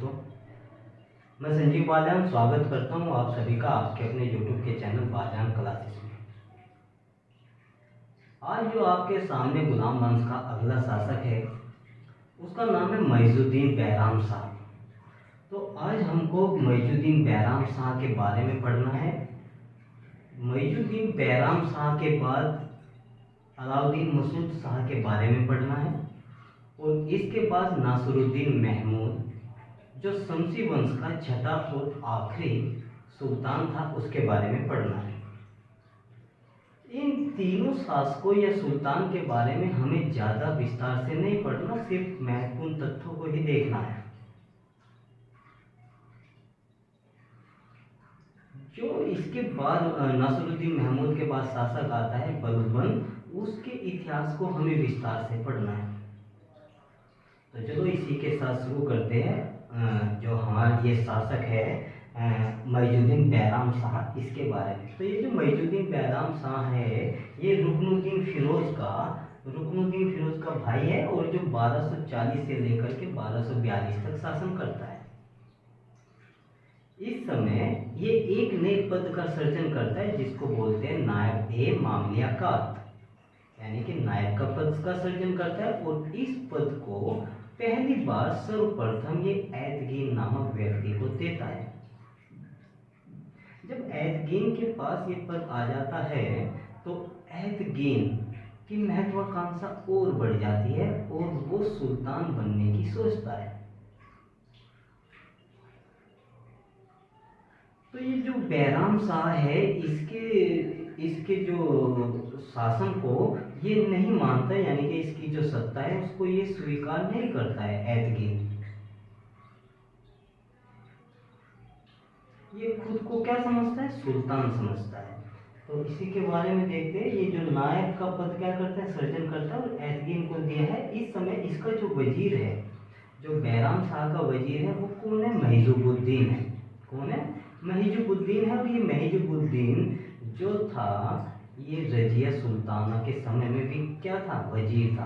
दोस्तों, मैं संजीव बालियान स्वागत करता हूं आप सभी का आपके अपने यूट्यूब के चैनल बालियान क्लासेस में। आज जो आपके सामने गुलाम वंश का अगला शासक है उसका नाम है मुइज़ुद्दीन बैराम शाह। तो आज हमको मुइज़ुद्दीन बैराम शाह के बारे में पढ़ना है। मुइज़ुद्दीन बैराम शाह के बाद अलाउद्दीन मसूद शाह के बारे में पढ़ना है और इसके बाद नासिरुद्दीन महमूद जो शमसी वंश का छठा और आखिरी सुल्तान था उसके बारे में पढ़ना है। इन तीनों शासकों या सुल्तान के बारे में हमें ज़्यादा विस्तार से नहीं पढ़ना, सिर्फ महत्वपूर्ण तथ्यों को ही देखना है। जो इसके बाद नासिरुद्दीन महमूद के बाद शासक आता है बलबन, उसके इतिहास को हमें विस्तार से पढ़ना है। तो चलो इसी के साथ शुरू करते हैं। जो हमारा ये शासक है मुइज़ुद्दीन बैराम शाह, इसके बारे में। तो ये जो मुइज़ुद्दीन बैराम शाह है ये रुकनुद्दीन फिरोज का भाई है और जो 1240 से लेकर के 1242 तक शासन करता है। इस समय ये एक नए पद का सर्जन करता है जिसको बोलते हैं नायब-ए-मामलियात, यानी कि नायब का पद का सर्जन करता है। और इस पद को पहली बार सर्वप्रथम ये ऐतगीन नामक व्यक्ति को देता है। जब ऐतगीन के पास ये पद आ जाता है तो ऐतगीन की महत्वाकांक्षा और बढ़ जाती है और वो सुल्तान बनने की सोचता है। तो ये जो बैराम शाह है इसके जो शासन को ये नहीं मानता, यानी कि इसकी जो सत्ता है उसको ये स्वीकार नहीं करता है ऐतगीन। ये खुद को क्या समझता है? सुल्तान समझता है। तो इसी के बारे में देखते हैं। ये जो नायब का पद क्या करता है? सर्जन करता है और ऐतगीन को दिया है। इस समय इसका जो वजीर है, जो बैराम शाह का वजीर है, वो कौन है? महिजुबुद्दीन है। कौन है? महिजुबुद्दीन है। और ये महिजुबुद्दीन जो था ये रजिया सुल्ताना के समय में भी क्या था? वजीर था,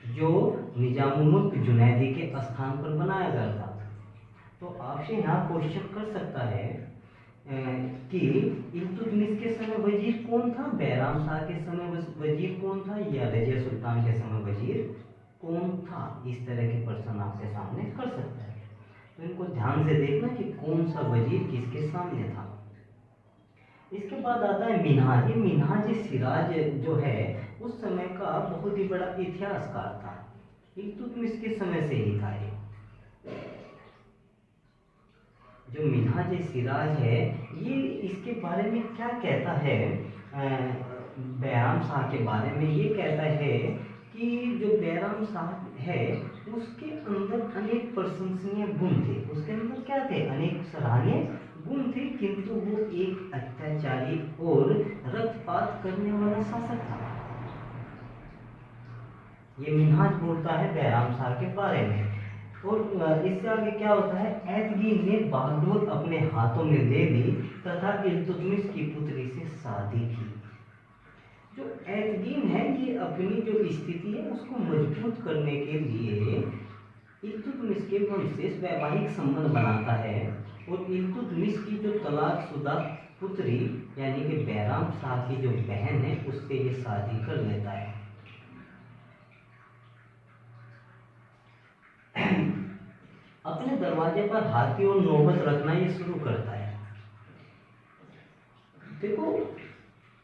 जो निजामुल जुनैदी के स्थान पर बनाया गया था। तो आपसे यहाँ क्वेश्चन कर सकता है कि इल्तुतमिश के समय वजीर कौन था? बैराम शाह के समय वजीर कौन था? या रजिया सुल्तान के समय वजीर कौन था? इस तरह के प्रश्न आपके सामने कर सकता है। तो इनको ध्यान से देखना कि कौन सा वजीर किसके सामने था। इसके बाद आता है मिन्हाज। ये मिन्हाज सिराज जो है उस समय का बहुत ही बड़ा इतिहासकार था। इल्तुतमिश के समय से ही था ये। जो मिन्हाज सिराज है ये इसके बारे में क्या कहता है? बैराम शाह के बारे में ये कहता है कि जो बैराम शाह है उसके अंदर अनेक प्रशंसनीय गुण थे। उसके अंदर क्या थे? अनेक सराहनीय गुण थे, किंतु वो एक अत्याचारी और रक्तपात करने वाला शासक था। ये मिन्हाज बोलता है बैराम शाह के बारे में। और इससे आगे क्या होता है? ऐतगीन ने बागडोर अपने हाथों में ले ली तथा इल्तुतमिश की पुत्री से शादी की। जो ऐतगीन है ये अपनी जो स्थिति है उसको मजबूत करने के लिए इल्तुतमिश के वंश से वैवाहिक संबंध बनाता है और इल्तुतमिश की जो तलाकशुदा पुत्री यानी कि बैराम शाह की जो बहन है उससे ये शादी कर लेता है। अपने दरवाजे पर हाथी और नौबत रखना ये शुरू करता है। देखो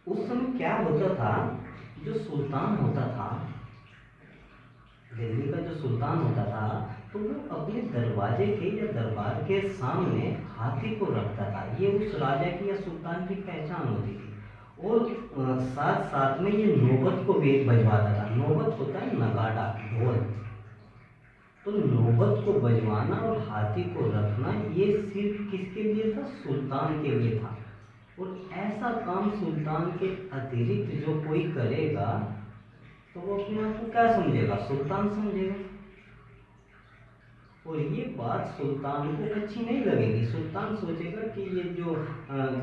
उस समय क्या होता था, जो सुल्तान होता था, दिल्ली का जो सुल्तान होता था, तो वो अपने दरवाजे के या दरबार के सामने हाथी को रखता था। ये उस राजा की या सुल्तान की पहचान होती थी। और साथ साथ में ये नौबत को भी बजवाता था। नौबत होता है नगाड़ा, ढोल। तो नौबत को बजवाना और हाथी को रखना ये सिर्फ किसके लिए था? सुल्तान के लिए था। और ऐसा काम सुल्तान के अतिरिक्त जो कोई करेगा तो वो अपने आप को क्या समझेगा? सुल्तान समझेगा। और ये बात सुल्तान को अच्छी नहीं लगेगी। सुल्तान सोचेगा कि ये जो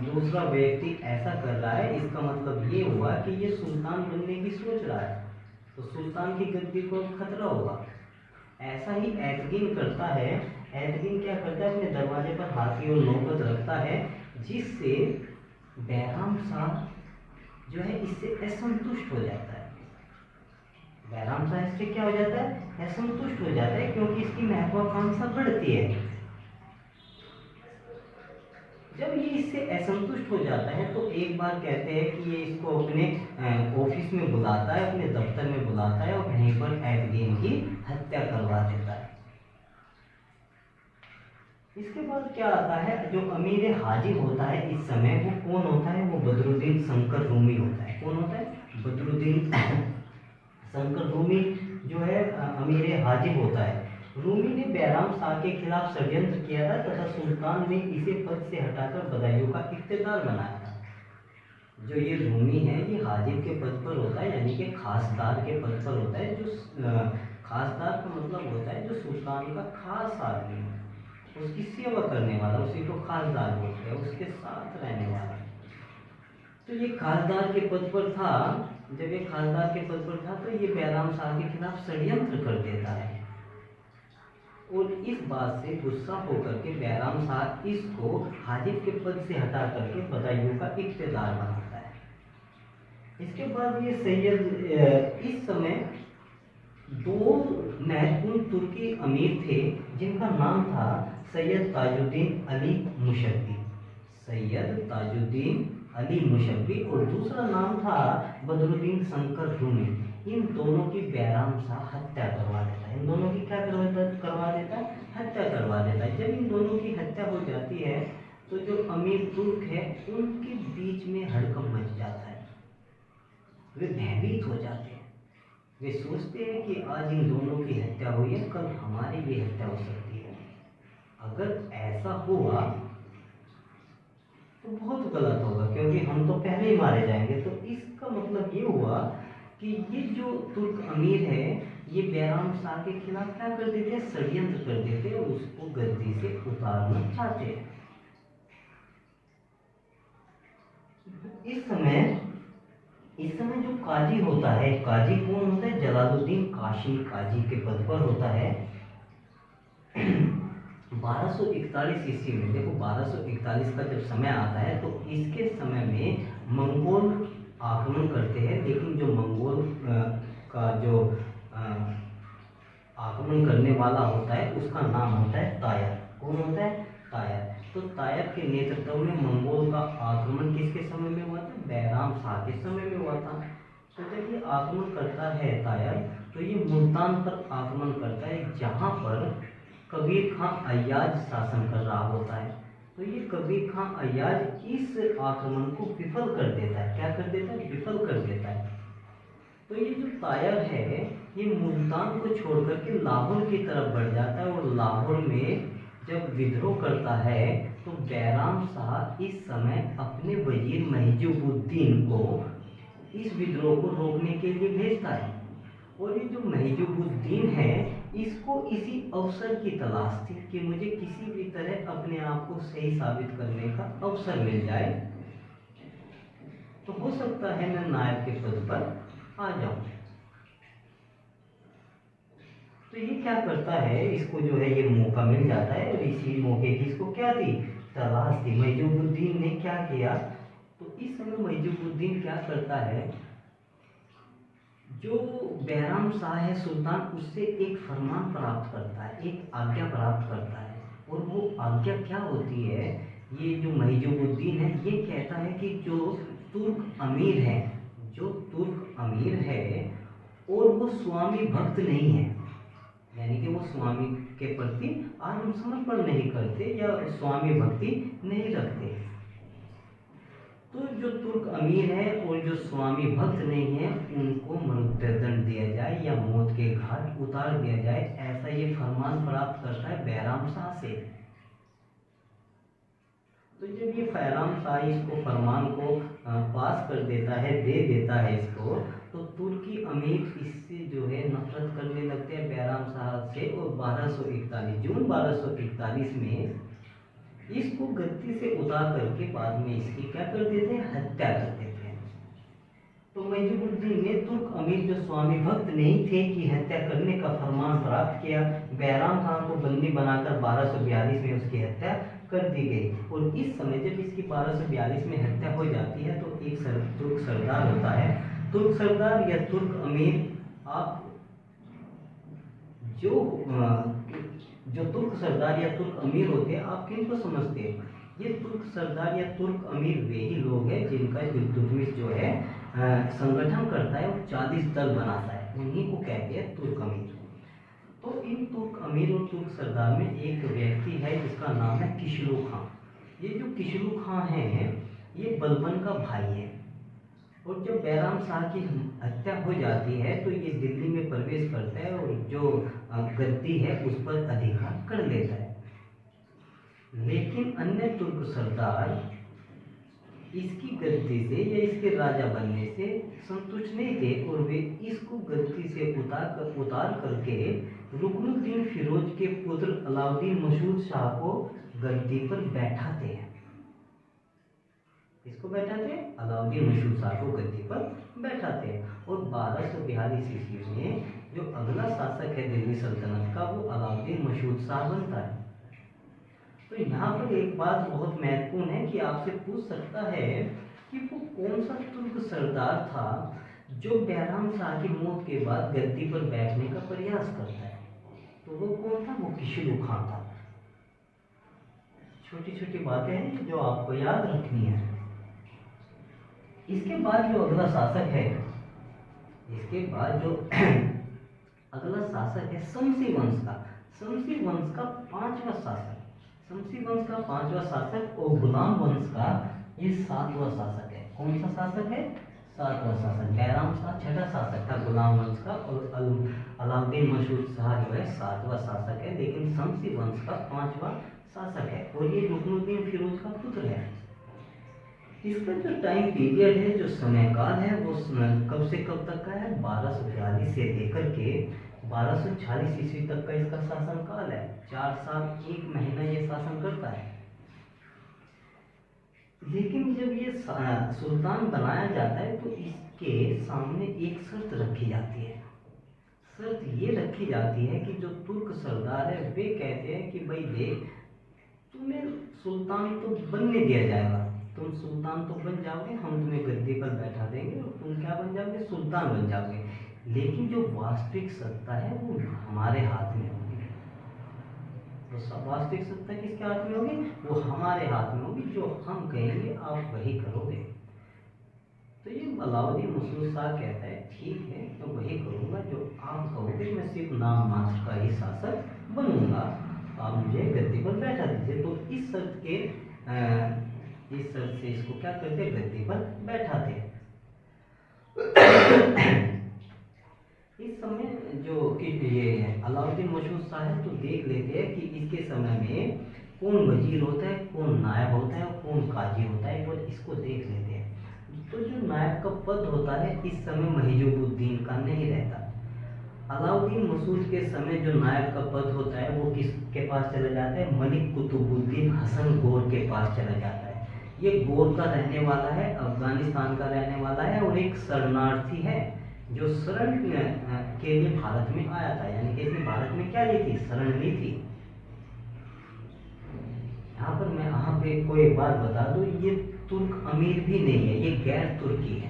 दूसरा व्यक्ति ऐसा कर रहा है इसका मतलब ये हुआ कि ये सुल्तान बनने की सोच रहा है, तो सुल्तान की गद्दी को खतरा होगा। ऐसा ही ऐतगीन करता है एतगिन क्या करता है, अपने दरवाजे पर हाथ की ओर नौबत रखता है, जिससे बैराम शाह जो है इससे असंतुष्ट हो जाता है। बैराम शाह इससे क्या हो जाता है, असंतुष्ट हो जाता है, क्योंकि इसकी महत्वाकांक्षा बढ़ती है। जब ये इससे असंतुष्ट हो जाता है तो एक बार कहते हैं कि ये इसको अपने ऑफिस में बुलाता है, अपने दफ्तर में बुलाता है और वहीं पर एतगिन की हत्या करवा देता है। इसके बाद क्या आता है, जो अमीर हाजिब होता है इस समय, वो कौन होता है, वो बदरुद्दीन शंकर रूमी होता है। कौन होता है, बदरुद्दीन शंकर रूमी जो है अमीर हाजिब होता है। रूमी ने बैराम शाह के खिलाफ षड्यंत्र किया था तथा सुल्तान ने इसे पद से हटाकर बदायूं का इख्तियार बनाया था। जो ये रूमी है ये हाजिब के पद पर होता है, यानी कि खासदार के पद पर होता है। जो खासदार का मतलब होता है जो सुल्तान का खास आदमी है, उसकी सेवा करने वाला, उसी को खासदार बोलते हैं, उसके साथ रहने वाला। तो ये खासदार के पद पर था। जब ये खासदार के पद पर था तो ये बैराम शाह के खिलाफ षड्यंत्र कर देता है, और इस बात से गुस्सा होकर के बैराम शाह इसको हाजिब के पद से हटा करके बदायूं का इख्तियार बनाता है। इसके बाद ये सैयद इस समय दो महत्वपूर्ण तुर्की अमीर थे, जिनका नाम था सैयद ताजुद्दीन अली मुशब्बी। सैयद ताजुद्दीन अली मुशब्बी और दूसरा नाम था बदरुद्दीन शंकर रूमी। इन दोनों की बैराम शाह हत्या करवा देता है। इन दोनों की क्या करवा देता है, हत्या करवा देता है। जब इन दोनों की हत्या हो जाती है तो जो अमीर तुर्क है उनके बीच में हड़कंप मच जाता है, वे भयभीत हो जाते हैं। वे सोचते हैं कि आज इन दोनों की हत्या हुई है, कल हमारी भी हत्या हो सकती है। अगर ऐसा हुआ तो बहुत गलत होगा, क्योंकि हम तो पहले ही मारे जाएंगे। तो इसका मतलब ये हुआ कि ये जो तुर्क अमीर है ये बैराम शाह के खिलाफ क्या कर देते हैं, षड्यंत्र कर देते हैं, उसको गद्दी से उतारना चाहते हैं। इस समय जो काजी होता है, काजी कौन होता है, जलालुद्दीन काशी काजी के पद पर होता है। 1241 ईस्वी में, देखो 1241 का जब समय आता है तो इसके समय में मंगोल आक्रमण करते हैं, लेकिन जो मंगोल का जो आक्रमण करने वाला होता है उसका नाम होता है तायर। कौन होता है, तायर। तो तायर के नेतृत्व में मंगोल का आक्रमण किसके समय में हुआ था, बैराम शाह के समय में हुआ था। तो जब ये आक्रमण करता है तायर, तो ये मुल्तान पर आक्रमण करता है, जहाँ पर कबीर खां अय्याज शासन कर रहा होता है। तो ये कबीर खां अय्याज इस आक्रमण को विफल कर देता है। क्या कर देता है, विफल कर देता है। तो ये जो तायर है ये मुल्तान को छोड़ करके लाहौर की तरफ बढ़ जाता है, और लाहौर में जब विद्रोह करता है तो बैराम शाह इस समय अपने वजीर महजूबुद्दीन को इस विद्रोह को रोकने के लिए भेजता है। और ये जो महजूबुद्दीन है इसको इसी अवसर की तलाश थी कि मुझे किसी भी तरह अपने आप को सही साबित करने का अवसर मिल जाए, तो हो सकता है मैं नायब के पद पर आ जाऊं। तो ये क्या करता है, इसको जो है ये मौका मिल जाता है, और इसी मौके की इसको क्या थी, तलाश थी। महजूबुद्दीन ने क्या किया, तो इस समय महजूबुद्दीन क्या करता है, जो बैराम शाह है सुल्तान, उससे एक फरमान प्राप्त करता है, एक आज्ञा प्राप्त करता है। और वो आज्ञा क्या होती है, ये जो महजूबुद्दीन है ये कहता है कि जो तुर्क अमीर है, जो तुर्क अमीर है और वो स्वामी भक्त नहीं है, यानी कि वो स्वामी के प्रति आत्मसमर्पण नहीं करते या स्वामी भक्ति नहीं रखते, तो जो तुर्क अमीर है और जो स्वामी भक्त नहीं है उनको मृत्युदंड दिया जाए या मौत के घाट उतार दिया जाए, ऐसा ये फरमान प्राप्त करता है बैराम शाह से। तो जब ये बैराम शाह इसको फरमान को पास कर देता है, दे देता है इसको, तो तुर्की अमीर इससे जो है नफरत करने लगते हैं बैराम शाह से, और 1241 जून 1241 में इसको गद्दी से उतार करके बाद में इसकी क्या कर देते हैं, हत्या कर देते हैं। तो तो महीजुबुद्दीन ने तुर्क अमीर जो स्वामी भक्त नहीं थे की हत्या करने का फरमान प्राप्त किया। बैराम खान को बंदी बनाकर 1242 में उसकी हत्या कर दी गई। और इस समय जब इसकी 1242 में हत्या हो जाती है तो एक तुर्क सरदार होता है, तुर्क सरदार या तुर्क अमीर, आप जो तुर्क सरदार या तुर्क अमीर होते हैं आप किनको समझते हैं? ये तुर्क सरदार या तुर्क अमीर वे ही लोग हैं जिनका इल्तुतमिश जो है संगठन करता है और 40 दल बनाता है, उन्हीं को कहते हैं तुर्क अमीर। तो इन तुर्क अमीर और तुर्क सरदार में एक व्यक्ति है जिसका नाम है किशलू खां। ये जो किशलू खां है ये बलबन का भाई है। और जब बैराम शाह की हत्या हो जाती है तो ये दिल्ली में प्रवेश करता है और जो गद्दी है उस पर अधिकार कर लेता है। लेकिन अन्य तुर्क सरदार इसकी गद्दी से या इसके राजा बनने से संतुष्ट नहीं थे और वे इसको गद्दी से उतार करके रुकनुद्दीन फिरोज के पुत्र अलाउद्दीन मसूद शाह को गद्दी पर बैठाते हैं। इसको बैठाते हैं, अलाउद्दीन मसूद शाह को गद्दी पर बैठाते हैं। और 1242 ईस्वी में जो अगला शासक है दिल्ली सल्तनत का वो अलाउद्दीन मसूद शाह बनता है। तो यहाँ पर एक बात बहुत महत्वपूर्ण है कि आपसे पूछ सकता है कि वो कौन सा तुर्क सरदार था जो बैराम शाह की मौत के बाद गद्दी पर बैठने का प्रयास करता है। तो वो कौन था? वो किशलू खां था। छोटी छोटी बातें हैं जो आपको याद रखनी है। इसके बाद जो अगला शासक है, इसके बाद जो अगला शासक है शमसी वंश का, शमसी वंश का 5वां शासक, शमसी वंश का 5वां शासक और गुलाम वंश का ये 7वां शासक है। कौन सा शासक है? 7वां शासक। बैराम शाह 6ठा शासक था गुलाम वंश का और अलाउद्दीन मसूद शाह जो है 7वां शासक है, लेकिन शमसी वंश का 5वां शासक है और ये रुकनुद्दीन फिरोज का पुत्र है। इसका जो टाइम पीरियड है, जो समय काल है, वो कब से कब तक का है? 1242 से लेकर के 1246 ईस्वी तक का इसका शासन काल है। 4 साल 1 महीना ये शासन करता है। लेकिन जब ये सुल्तान बनाया जाता है तो इसके सामने एक शर्त रखी जाती है। शर्त ये रखी जाती है कि जो तुर्क सरदार है वे कहते हैं कि भाई देख, तुम्हें सुल्तान तो बनने दिया जाएगा, तुम सुल्तान तो बन जाओगे, हम तुम्हें गद्दी पर बैठा देंगे और तुम क्या बन जाओगे? सुल्तान बन जाओगे, लेकिन जो वास्तविक सत्ता है वो हमारे हाथ में होगी। तो वास्तविक सत्ता किसके हाथ में होगी? वो हमारे हाथ में होगी, जो हम कहेंगे आप वही करोगे। तो ये अलाउद्दीन मसूद शाह कहता है ठीक है, मैं वही करूँगा जो आप कहोगे, मैं सिर्फ नाम मात्र का ही शासक बनूंगा, आप मुझे गद्दी पर बैठा दीजिए। तो इस शर्त से इसको क्या करते हैं? गद्दी पर बैठाते हैं। इस समय जो कि ये अलाउद्दीन मसूद शाह है, तो देख लेते हैं कि इसके समय में कौन वजीर होता है, कौन नायब होता है और कौन काजी होता है, और इसको देख लेते हैं। तो जो नायब का पद होता है इस समय महीजुबुद्दीन का नहीं रहता। अलाउद्दीन मसूद के समय जो नायब का पद होता है वो किसके पास चला जाता है? मलिक कुतुबुद्दीन हसन गोर के पास चला जाता है। ये गोर का रहने वाला है, अफगानिस्तान का रहने वाला है और एक शरणार्थी है जो शरण के लिए भारत में आया था, यानी कि इसने भारत में क्या ली थी? शरण ली थी। यहाँ पर मैं यहाँ पे कोई बात बता दूं, ये तुर्क अमीर भी नहीं है, ये गैर तुर्की है।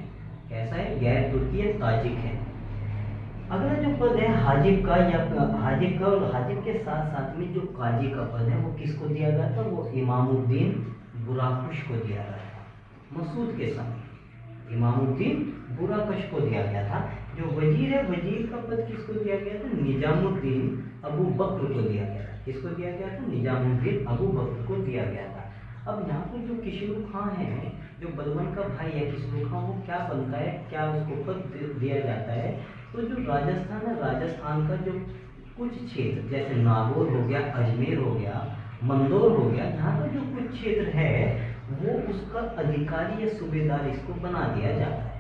कैसा है? गैर तुर्की है, ताजिक है। अगला जो पद है हाजिब का, या हाजिब का, और हाजिब के साथ साथ में जो काजी का पद है वो किसको दिया गया था? वो इमामुद्दीन बुराकुश को दिया गया था। मसूद के समय इमामुद्दीन बुराकुश को दिया गया था। जो वजीर है, वजीर का पद किसको दिया गया था? निजामुद्दीन अबू बकर को दिया गया था। किसको दिया गया था? निजामुद्दीन अबू बकर को दिया गया था। अब यहाँ पर जो किशलू खां है, जो बलबन का भाई है किशलू खां, वो क्या बनता है, क्या उसको पद दिया जाता है? तो जो राजस्थान है, राजस्थान का जो कुछ क्षेत्र जैसे नागौर हो गया, अजमेर हो गया, मंदौर हो गया, यहाँ का जो कुछ क्षेत्र है वो उसका अधिकारी या सूबेदार इसको बना दिया जाता है।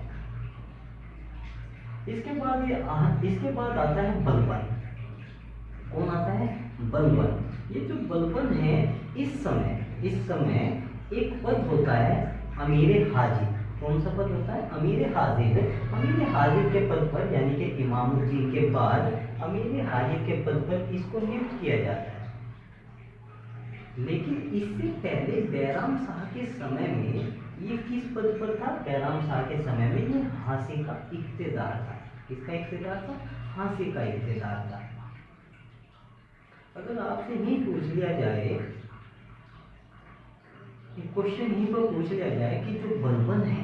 इसके बाद आता है बलबन। कौन आता है? बलबन। ये जो बलबन है, इस समय एक पद होता है अमीर हाजी। कौन सा पद होता है? अमीर हाजिर। अमीर हाजिर के पद पर यानी कि इमामुद्दीन के बाद अमीर हाजिर के पद पर इसको नियुक्त किया जाता है। लेकिन इससे पहले बैराम शाह के समय में ये किस पद पर था? बैराम शाह के समय में ये हांसी का इक्तेदार था। किसका इक्तेदार था? हांसी का इक्तेदार था। अगर आपसे ही पूछ लिया जाए, क्वेश्चन ही पर पूछ लिया जाए कि जो बलबन है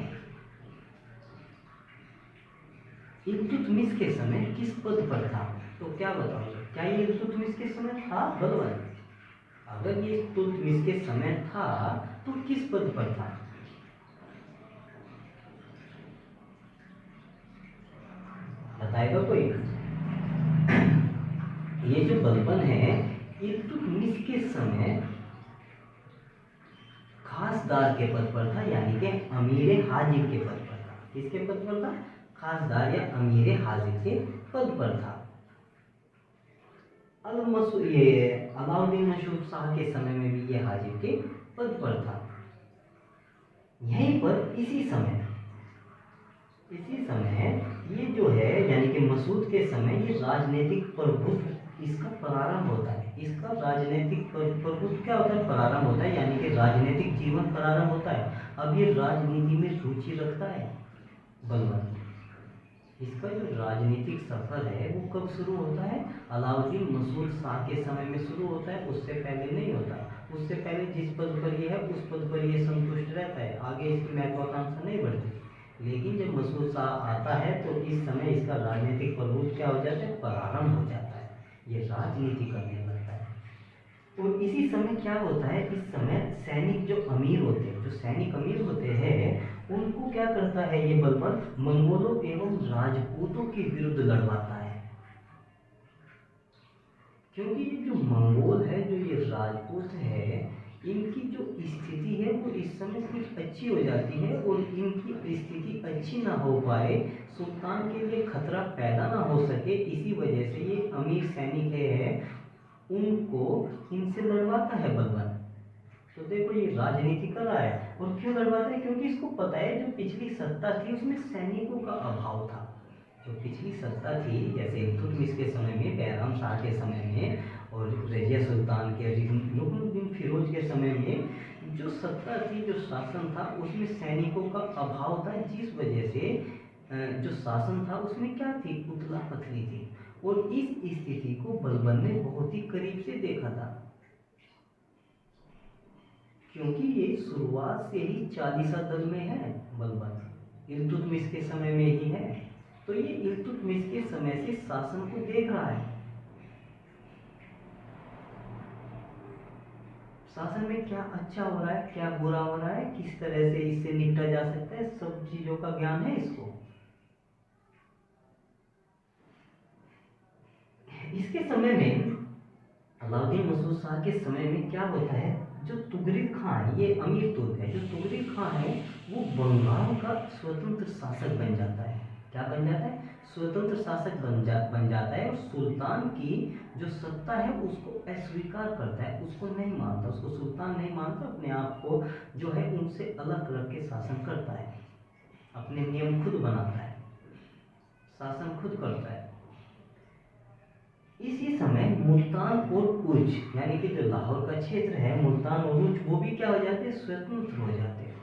इल्तुतमिश के समय किस पद पर था, तो क्या बताओगे? क्या ये इल्तुतमिश के समय था बलबन? अगर ये इल्तुतमिश के समय था तो किस पद पर था? बताएगा कोई? ये जो बलबन है इल्तुतमिश के समय खासदार के पद पर था, यानी कि अमीर हाजिर के पद पर था। किसके पद पर था? खासदार या अमीर हाजिर के पद पर था। ये अलाउद्दीन मशहूर शाह के समय में भी ये हाजिर के पद पर था। यहीं पर इसी समय ये जो है यानी कि मसूद के समय ये राजनीतिक प्रभुत्व इसका प्रारंभ होता है। इसका राजनीतिक प्रभुत्व क्या होता है? प्रारंभ होता है, यानी कि राजनीतिक जीवन प्रारंभ होता है। अब ये राजनीति में रुचि रखता है बलबन। इसका जो राजनीतिक सफर है वो कब शुरू होता है? अलाउद्दीन मसूद शाह के समय में शुरू होता है, उससे पहले नहीं होता। उससे पहले जिस पद पर ये है उस पद पर ये संतुष्ट रहता है, आगे इसकी महत्वाकांक्षा नहीं बढ़ती। लेकिन जब मसूद शाह आता है तो इस समय इसका राजनीतिक प्रभुत्व क्या हो जाता है? प्रारंभ हो जाता है, ये राजनीति करने लगता है। और इसी समय क्या होता है? इस समय सैनिक जो अमीर होते हैं, जो सैनिक अमीर होते हैं, उनको क्या करता है ये बलबन? मंगोलों एवं राजपूतों के विरुद्ध लड़वाता है। क्योंकि ये जो मंगोल है, जो ये राजपूत है, इनकी जो स्थिति है वो इस समय कुछ अच्छी हो जाती है, और इनकी स्थिति अच्छी ना हो पाए, सुल्तान के लिए खतरा पैदा ना हो सके, इसी वजह से ये अमीर सैनिक है उनको इनसे लड़वाता है बलबन। तो देखो ये राजनीति कर रहा है। और क्यों लड़वाता है? क्योंकि इसको पता है जो पिछली सत्ता थी उसमें सैनिकों का अभाव था। जो पिछली सत्ता थी, जैसे इल्तुतमिश के समय में, बैराम शाह के समय में, और रजिया सुल्तान के, रुकनुद्दीन फिरोज के समय में, जो सत्ता थी, जो शासन था, उसमें सैनिकों का अभाव था, जिस वजह से जो शासन था उसमें क्या थी? उतला पतली थी। और इस स्थिति को बलबन ने बहुत ही करीब से देखा था, क्योंकि ये शुरुआत से ही चालीसा दल में है बलबन, इल्तुतमिश के समय में ही है। तो ये इल्तुतमिश के समय से शासन को देख रहा है, शासन में क्या अच्छा हो रहा है, क्या बुरा हो रहा है, किस तरह से इससे निपटा जा सकता है, सब चीजों का ज्ञान है इसको। इसके समय में, अलाउद्दीन मसूद शाह के समय में क्या होता है? जो तुगरिक खां है, ये अमीर तुर्क है, जो तुगरिक खां है वो बंगाल का स्वतंत्र शासक बन जाता है। क्या बन जाता है? स्वतंत्र शासक बन जाता है, और सुल्तान की जो सत्ता है उसको अस्वीकार करता है, उसको नहीं मानता, उसको सुल्तान नहीं मानता, अपने आप को जो है उनसे अलग रख के शासन करता है, अपने नियम खुद बनाता है, शासन खुद करता है। इसी समय मुल्तान और उर्ज, यानी कि जो लाहौर का क्षेत्र है, मुल्तान और उर्ज, वो भी क्या हो जाते हैं? स्वतंत्र हो जाते हैं।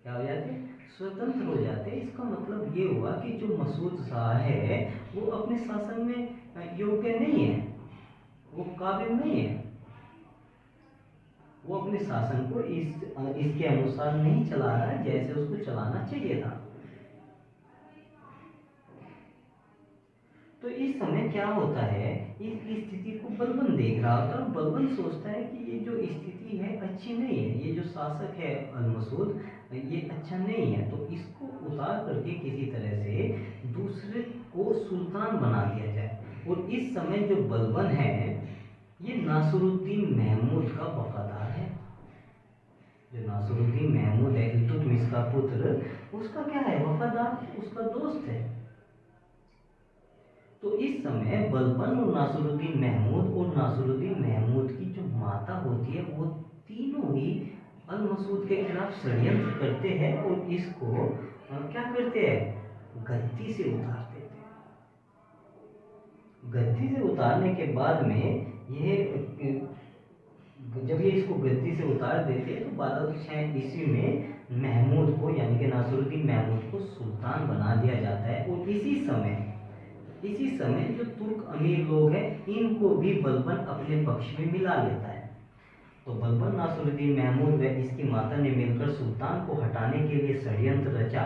क्या हो जाते हैं? स्वतंत्र हो जाते हैं। इसका मतलब ये हुआ कि जो मसूद शाह है वो अपने शासन में योग्य नहीं है, वो काबिल नहीं है, वो अपने शासन को इसके अनुसार नहीं चला रहा है जैसे उसको चलाना चाहिए था। तो इस समय क्या होता है? इस स्थिति को बलबन देख रहा होता है, और बलबन सोचता है कि ये जो स्थिति है अच्छी नहीं है, ये जो शासक है अल-मसूद, ये अच्छा नहीं है, तो इसको उतार करके किसी तरह से दूसरे को सुल्तान बना दिया जाए। और इस समय जो बलबन है ये नासिरुद्दीन महमूद का वफादार है। जो नासिरुद्दीन महमूद है, इल्तुतमिश का पुत्र, उसका क्या है? वफादार, उसका दोस्त है। तो इस समय बलबन और नासिरुद्दीन महमूद, और नासिरुद्दीन महमूद की जो माता होती है, वो तीनों ही अल मसूद के खिलाफ षड्यंत्र करते हैं और इसको क्या करते हैं, गद्दी से उतार देते हैं। गद्दी से उतारने के बाद में यह जब ये इसको गद्दी से उतार देते हैं तो 1206 ईस्वी में महमूद को यानी कि नासिरुद्दीन महमूद को सुल्तान बना दिया जाता है। और इसी समय जो तुर्क अमीर लोग हैं इनको भी बलबन अपने पक्ष में मिला लेता है। तो बलबन नासिरुद्दीन महमूद व इसकी माता ने मिलकर सुल्तान को हटाने के लिए षड्यंत्र रचा।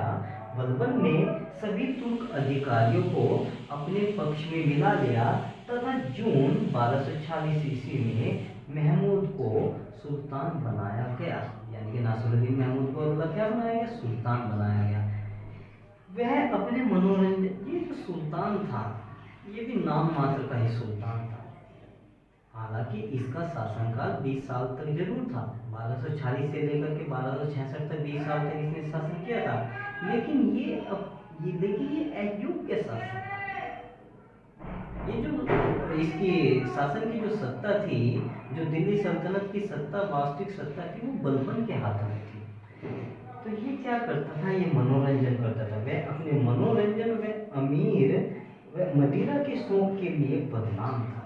बलबन ने सभी तुर्क अधिकारियों को अपने पक्ष में मिला लिया तथा जून 1240 ईस्वी में महमूद को सुल्तान बनाया गया। यानी कि नासिरुद्दीन महमूद को अगला क्या बनाया गया, सुल्तान बनाया गया। वह अपने मनोरंजन, ये जो सुल्तान था ये भी नाम मात्र का ही सुल्तान था। हालांकि इसका शासनकाल 20 साल तक जरूर था। 1240 से लेकर के 1266 तक 20 साल तक इसने शासन किया था। लेकिन ये अयोग्य शासन था। ये जो इसकी शासन की जो सत्ता थी, जो दिल्ली सल्तनत की सत्ता, वास्तविक सत्ता थी, वो बलबन के हाथों में थी। तो ये क्या करता था, ये मनोरंजन करता था। वह अपने मनोरंजन व अमीर व मदिरा के शौक के लिए बदनाम था।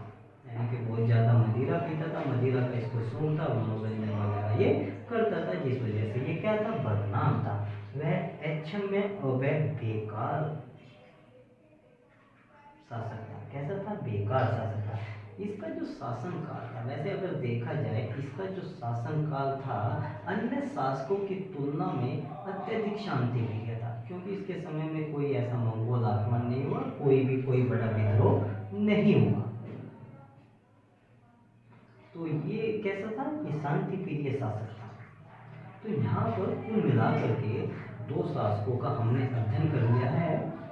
यानी कि बहुत ज़्यादा मदिरा पीता था, मदिरा का इसको शौक था, मनोरंजन वगैरह ये करता था, जिस वजह से ये क्या था, बदनाम था। वह अक्षम्य और वह बेकार शासक था। कैसा था, बेकार शासक था। इसका जो शासनकाल था, वैसे अगर देखा जाए इसका जो शासनकाल था अन्य शासकों की तुलना में अत्यधिक शांति प्रिय था, क्योंकि इसके समय में कोई ऐसा मंगोल आक्रमण नहीं हुआ, कोई बड़ा विद्रोह नहीं हुआ। तो ये कैसा था, ये शांति प्रिय शासक था। तो यहाँ पर कुल मिलाकर के दो शासकों का हमने अध्ययन कर लिया है,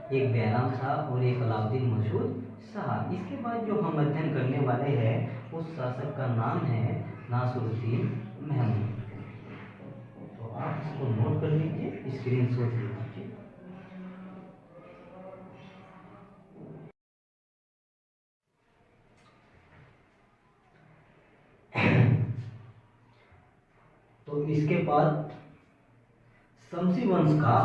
एक बैराम शाह और एक अलाउद्दीन मसूद शाह। इसके बाद जो हम अध्ययन करने वाले हैं उस शासक का नाम है नासिरुद्दीन महमूद। तो आप इसको नोट कर लीजिए, स्क्रीनशॉट ले लीजिए। तो इसके बाद शमसी वंश का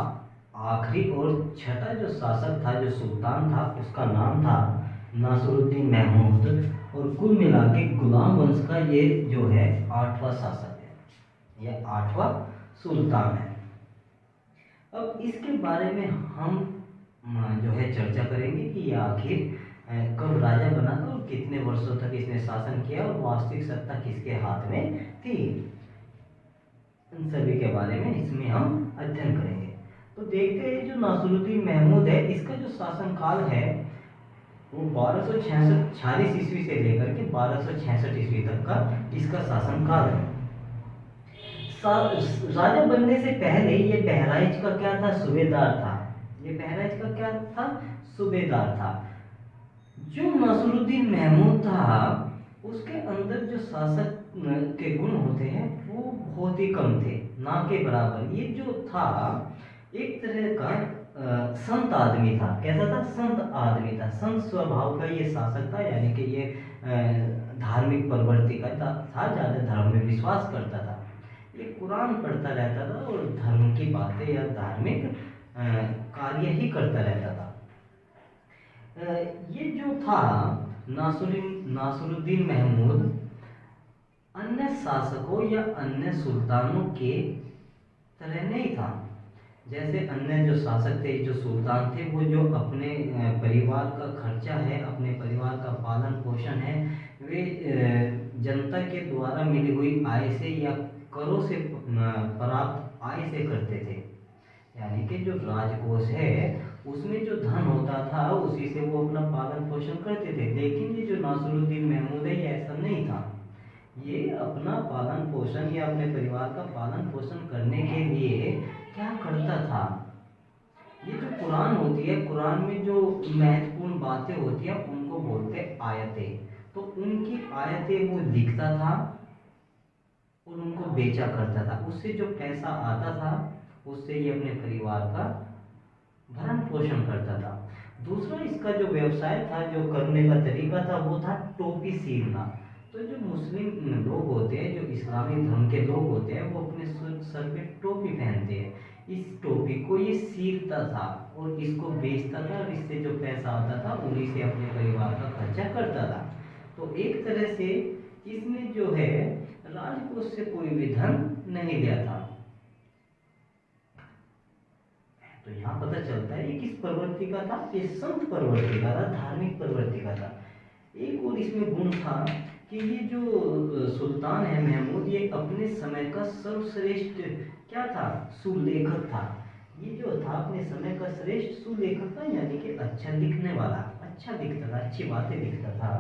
आखिरी और छठा जो शासक था, जो सुल्तान था, उसका नाम था नासिरुद्दीन महमूद। और कुल मिला के गुलाम वंश का ये जो है 8वां शासक है, यह 8वां सुल्तान है। अब इसके बारे में हम जो है चर्चा करेंगे कि यह आखिर कब राजा बना था और कितने वर्षों तक इसने शासन किया और वास्तविक सत्ता किसके हाथ में थी। इन सभी के बारे में इसमें हम अध्ययन करेंगे। तो देखते हैं जो नासिरुद्दीन महमूद है, इसका जो शासनकाल है वो 1246 ईस्वी से लेकर के 1266 ईस्वी तक का इसका शासनकाल है। राजा बनने से पहले ये बहराइच का क्या था, सूबेदार था। ये बहराइच का क्या था, सूबेदार था। जो नासिरुद्दीन महमूद था उसके अंदर जो शासक के गुण होते हैं वो बहुत ही कम थे, ना के बराबर। ये जो था एक तरह का संत आदमी था। कैसा था, संत आदमी था, संत स्वभाव का ये शासक था। यानी कि ये धार्मिक प्रवृत्ति का था, ज़्यादा धर्म में विश्वास करता था। ये कुरान पढ़ता रहता था और धर्म की बातें या धार्मिक कार्य ही करता रहता था। ये जो था नासिरुद्दीन महमूद अन्य शासकों या अन्य सुल्तानों के तरह नहीं था। जैसे अन्य जो शासक थे, जो सुल्तान थे, वो जो अपने परिवार का खर्चा है, अपने परिवार का पालन पोषण है, वे जनता के द्वारा मिली हुई आय से या करों से प्राप्त आय से करते थे। यानी कि जो राजकोष है उसमें जो धन होता था उसी से वो अपना पालन पोषण करते थे। लेकिन ये जो नासिरुद्दीन महमूद है ये ऐसा नहीं था। ये अपना पालन पोषण या अपने परिवार का पालन पोषण करने के लिए क्या करता था, ये जो कुरान होती है, कुरान में जो महत्वपूर्ण बातें होती हैं उनको बोलते हैं आयतें। तो उनकी आयतें वो लिखता था और उनको बेचा करता था। उससे जो पैसा आता था उससे ये अपने परिवार का भरण पोषण करता था। दूसरा इसका जो व्यवसाय था, जो करने का तरीका था, वो था टोपी सीलना। तो जो मुस्लिम लोग होते हैं, जो इस्लामी धर्म के लोग होते हैं, वो अपने सर पे टोपी पहनते हैं। इस टोपी को ये सीखता था और इसको बेचता था, और इससे जो पैसा आता था उन्हीं से अपने परिवार का खर्चा करता था। तो एक तरह से इसने जो है राजकोष से कोई भी धन नहीं लिया था। तो यहाँ पता चलता है ये किस प्रवृत्ति का था, ये संत प्रवृत्ति का था, धार्मिक प्रवृत्ति का था। एक और इसमें गुण था कि ये जो सुल्तान है महमूद, ये अपने समय का सर्वश्रेष्ठ क्या था, सुलेखक था। ये जो था अपने समय का श्रेष्ठ सुलेखक था, यानी कि अच्छा लिखने वाला, अच्छा लिखता था, अच्छी बातें लिखता था।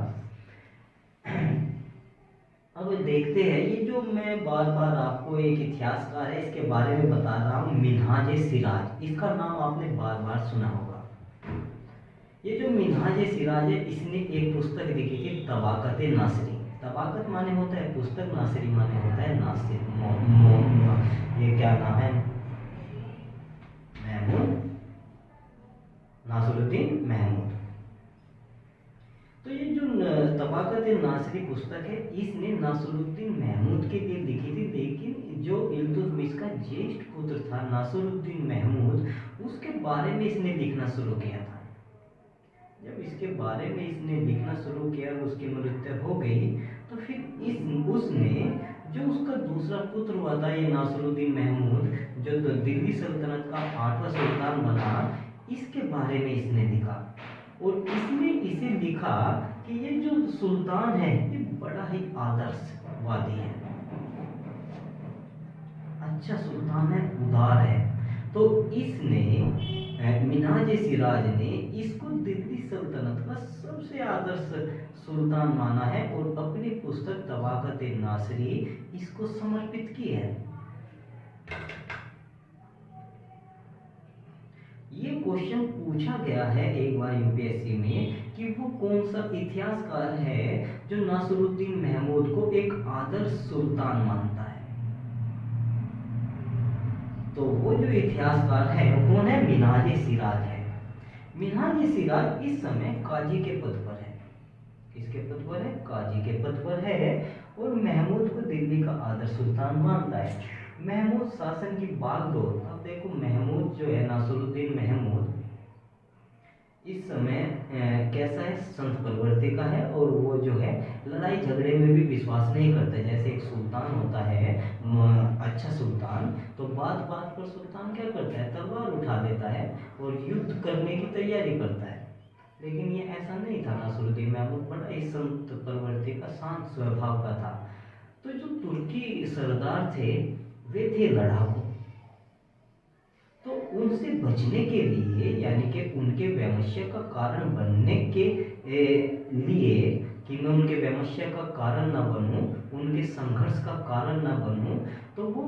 अब देखते हैं, ये जो मैं बार बार आपको एक इतिहासकार है इसके बारे में बता रहा हूँ, मिन्हाज सिराज, इसका नाम आपने बार बार सुना होगा। ये जो मिन्हाज सिराज है, इसने एक पुस्तक लिखी थी, तबाकत नासिरी। तबाकत माने होता है पुस्तक, नासिरी माने होता है नासिर। ये क्या नाम है, महमूद, नासिरुद्दीन महमूद। तो ये जो तबाकत नासिरी पुस्तक है, इसने नासिरुद्दीन महमूद के लिए लिखी थी, लेकिन जो इल्तुतमिश का ज्येष्ठ पुत्र था नासिरुद्दीन महमूद, उसके बारे में इसने लिखना शुरू किया था। जब इसके बारे में इसने लिखना शुरू किया और उसकी मृत्यु हो गई, तो फिर उसने जो उसका दूसरा पुत्र हुआ था, ये नासिरुद्दीन महमूद, जो दिल्ली सल्तनत का 8वां सुल्तान बना, इसके बारे में इसने लिखा। और इसने इसे लिखा कि ये जो सुल्तान है ये बड़ा ही आदर्शवादी है, अच्छा सुल्तान है, उदार है। तो इसने मिन्हाज सिराज ने इसको दिल्ली सल्तनत का सबसे आदर्श सुल्तान माना है और अपनी पुस्तक तबाकत नासिरी इसको समर्पित की है। ये क्वेश्चन पूछा गया है एक बार यूपीएससी में कि वो कौन सा इतिहासकार है जो नासिरुद्दीन महमूद को एक आदर्श सुल्तान मानता है। तो वो जो इतिहासकार है वो कौन है, मिन्हाज सिराज है। मिन्हाज सिराज इस समय काजी के पद पर है। किसके पद पर है, काजी के पद पर है, और महमूद को दिल्ली का आदर्श सुल्तान मानता है। महमूद शासन की बागडोर, अब देखो महमूद जो है, नासिरुद्दीन महमूद इस समय कैसा है, संत प्रवृत्ति का है, और वो जो है लड़ाई झगड़े में भी विश्वास नहीं करता। जैसे एक सुल्तान होता है, अच्छा सुल्तान, तो बात बात पर सुल्तान क्या करता है, तलवार उठा देता है और युद्ध करने की तैयारी करता है। लेकिन ये ऐसा नहीं था, नासिरुद्दीन महमूद बड़ा ही संत प्रवृत्ति का, शांत स्वभाव का था। तो जो तुर्की सरदार थे वे थे लड़ाकू, तो उनसे बचने के लिए, यानी कि उनके वैमनस्य का कारण बनने के लिए, कि मैं उनके वैमनस्य का कारण ना बनूं, उनके संघर्ष का कारण ना बनूं, तो वो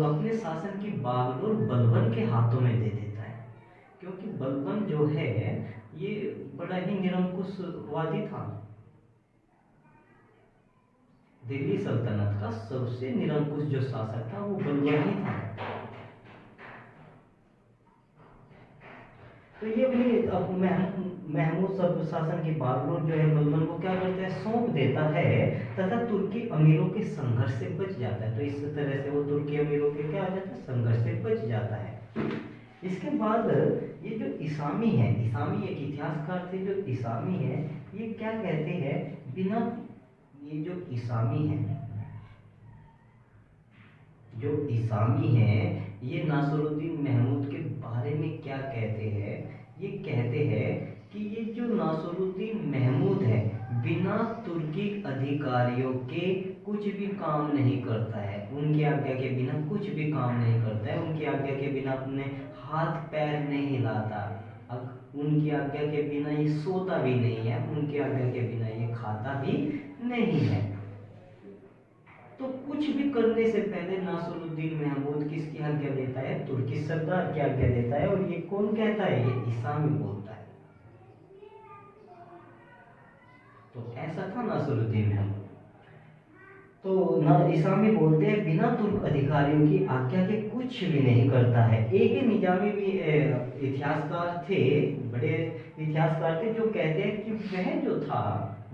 अपने शासन की बागडोर बलबन के हाथों में दे देता है। क्योंकि बलबन जो है ये बड़ा ही निरंकुशवादी था, दिल्ली सल्तनत का सबसे निरंकुश जो शासक था वो बलबन ही था। तो ये अपनी महमूद सब शासन की बागडोर जो है बलबन को क्या करता है, सौंप देता है, तथा तुर्की अमीरों के संघर्ष से बच जाता है। तो इस तरह से वो तुर्की अमीरों के क्या हो जाता है, संघर्ष से बच जाता है। इसके बाद ये जो इसामी है, इसामी एक इतिहासकार थे, जो इसामी है ये क्या कहते हैं, बिना, ये जो इसामी है, जो इसामी है, ये नासिरुद्दीन महमूद के बारे में क्या कहते हैं, ये कहते हैं कि ये जो नासिरुद्दीन महमूद है बिना तुर्की अधिकारियों के कुछ भी काम नहीं करता है, उनकी आज्ञा के बिना कुछ भी काम नहीं करता है, उनकी आज्ञा के बिना अपने हाथ पैर नहीं हिलाता, अब उनकी आज्ञा के बिना ये सोता भी नहीं है, उनकी आज्ञा के बिना ये खाता भी नहीं है। तो कुछ भी करने से पहले नासिरुद्दीन महमूद किसकी आज्ञा लेता है, तुर्की सरदार की आज्ञा लेता है। और ये कौन कहता है, ये इसामी बोलता है। तो ऐसा था नासिरुद्दीन महमूद। तो ना इसामी बोलते हैं बिना तुर्क अधिकारियों की आज्ञा के कुछ भी नहीं करता है। एक निजामी भी इतिहासकार थे, बड़े इतिहासकार थे, जो कहते हैं कि वह जो था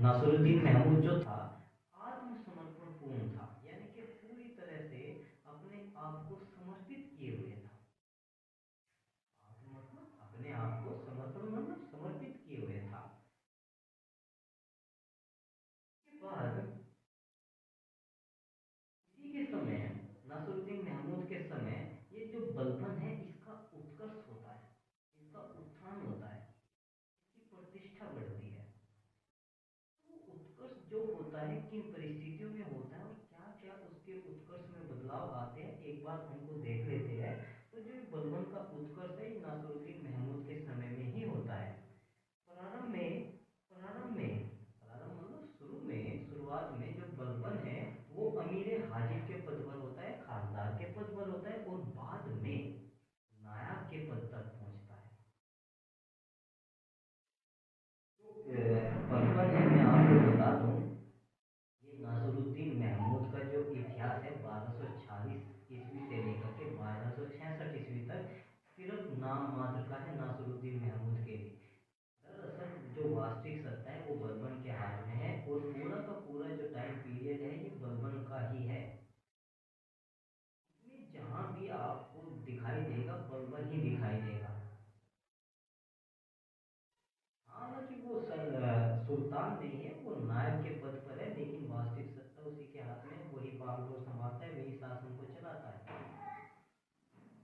नासिरुद्दीन महमूद जो था, आज होता है, किन परिस्थितियों में होता है और क्या क्या उसके उत्कर्ष में बदलाव आते हैं, एक बार हमको देख लेते हैं। तो जो बलबन का उत्कर्ष है ये नासिरुद्दीन महमूद के समय में ही होता है। प्रारंभ में प्रारंभ में प्रारंभ मतलब शुरुआत में जो बलबन है वो अमीर हाजिब के पद पर होता है, खासदार के पद पर होता है, और बाद में नायब के पद तक पहुंचता है। बलबन है, मैं आपको बता दूं, ये नासिरुद्दीन महमूद का जो इतिहास है 1246 ईस्वी से लेकर के 1266 ईस्वी तक सिर्फ नाम मात्र का है नासिरुद्दीन महमूद के लिए। दरअसल जो वास्तविक सत्ता है वो बलबन के हाथ में है, और पूरा का पूरा जो टाइम पीरियड है ये बलबन का ही है। इसमें जहाँ भी आपको दिखाई देगा बलबन ही दिखाई देगा। हालांकि वो सुल्तान नहीं है, वो नायब के पद पर है, लेकिन वास्तविक सत्ता उसी के हाथ में, वही बागडोर संभालता है, वही शासन को चलाता है।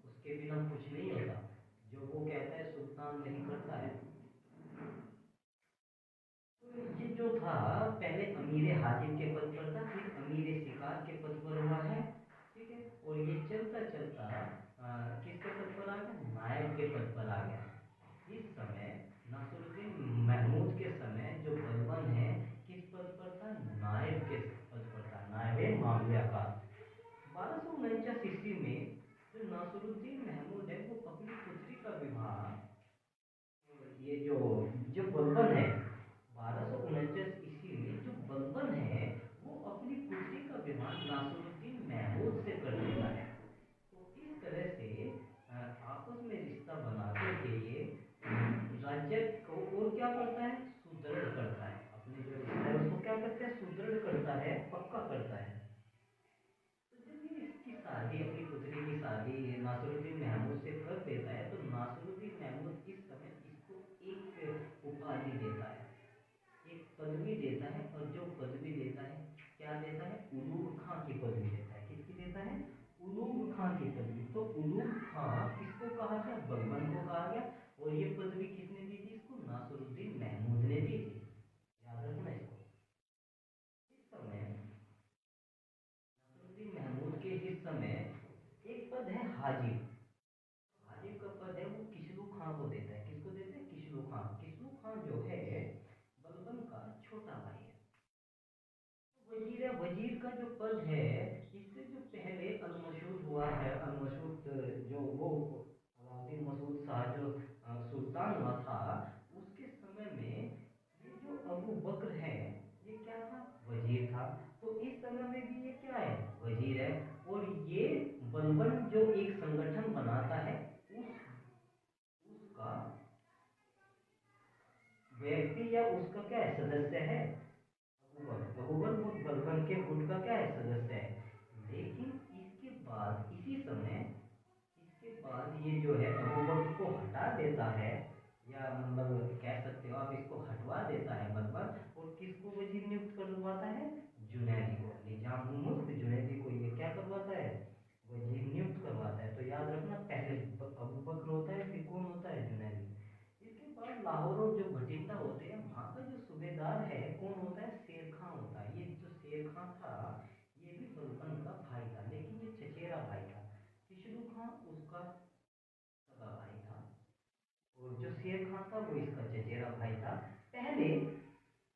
उसके बिना कुछ नहीं होता, जो वो कहता है सुल्तान वही करता है। तो ये जो था पहले अमीर हाजिम के पद पर था, फिर अमीर शिकार के पद पर हुआ है, ठीक है, और ये चलता चलता किसके पद पर आ गया, नायब के पद पर आ गया। इस समय नासिरुद्दीन महमूद के समय जो बलबन है किस पद पर था, नायब के पद पर था, नायब मामलिया का। 1249 ईस्वी में जो नासिरुद्दीन महमूद है वो अपनी पुत्री का विवाह, ये जो जो बलबन है 1249 ईस्वी में जो बलबन है वो अपनी पुत्री का विवाह नासिरुद्दीन महमूद से कर देता है। तो इस तरह से आपस में रिश्ता बना करके ये राज्य को और क्या करता है, सुदृढ़ करता है, अपने जो रिश्ता है उसको क्या करता है, सुदृढ़ करता है, पक्का करता है। तो जब ये इसकी शादी, अपनी पुत्री की शादी नासिरुद्दीन महमूद से कर देता है, तो नासिरुद्दीन महमूद इस समय इसको एक उपाधि देता है, एक पदवी देता है, और जो पदवी देता है क्या देता है, उलूग खां की पदवी देता है। किसकी देता है, उलूग खां की पदवी। तो उलूग खां किसको कहा गया, बलबन को कहा गया, और ये पदवी किसने दी थी इसको, नासिरुद्दीन महमूद ने दी थी, याद रखना इसको। इस समय नासिरुद्दीन महमूद के इस समय एक पद है हाजिब। हाजिब का पद है वो किशलू खां को देता है, किसको देता है, किशलू खां। किशलू खां जो है बलबन का छोटा भाई है। वजीर है, वजीर का जो पद है इससे जो पहले अलमशूद हुआ है, अलमशूद जो वो अलाउद्दीन मसूद शाह जो सुल्तान हुआ था, उसके समय में ये जो अबू बकर है ये क्या था, वजीर था। तो इस समय में भी ये क्या है, वजीर है। और ये बलबन जो एक संगठन बनाता है उसका व्यक्ति या उसका क्या है, सदस्य है अबूबकर वो बलबन के गुट का क्या है, सदस्य है। लेकिन इसके बाद इसी समय इसके बाद ये जो है अबूबकर को हटा देता है, या मतलब कह सकते हो आप इसको हटवा देता है बलबन, और किसको वजीर नियुक्त करवाता है, जुनैदी को, निजाम मुल्क जुनैदी को ये क्या करवाता है, वजीर नियुक्त करवाता है। तो याद रखना पहले अबूबकर होता है, फिर कौन होता है, जुनैदी। इसके बाद लाहौर और जो भटिंडा होते हैं वहाँ का जो सूबेदार है कौन होता है, शेर खां होता है। ये जो शेर खां था ये भी बलबन का भाई था, लेकिन ये चचेरा भाई था। किशलू खां उसका सगा भाई था, और जो शेर खां था वो इसका चचेरा भाई था। पहले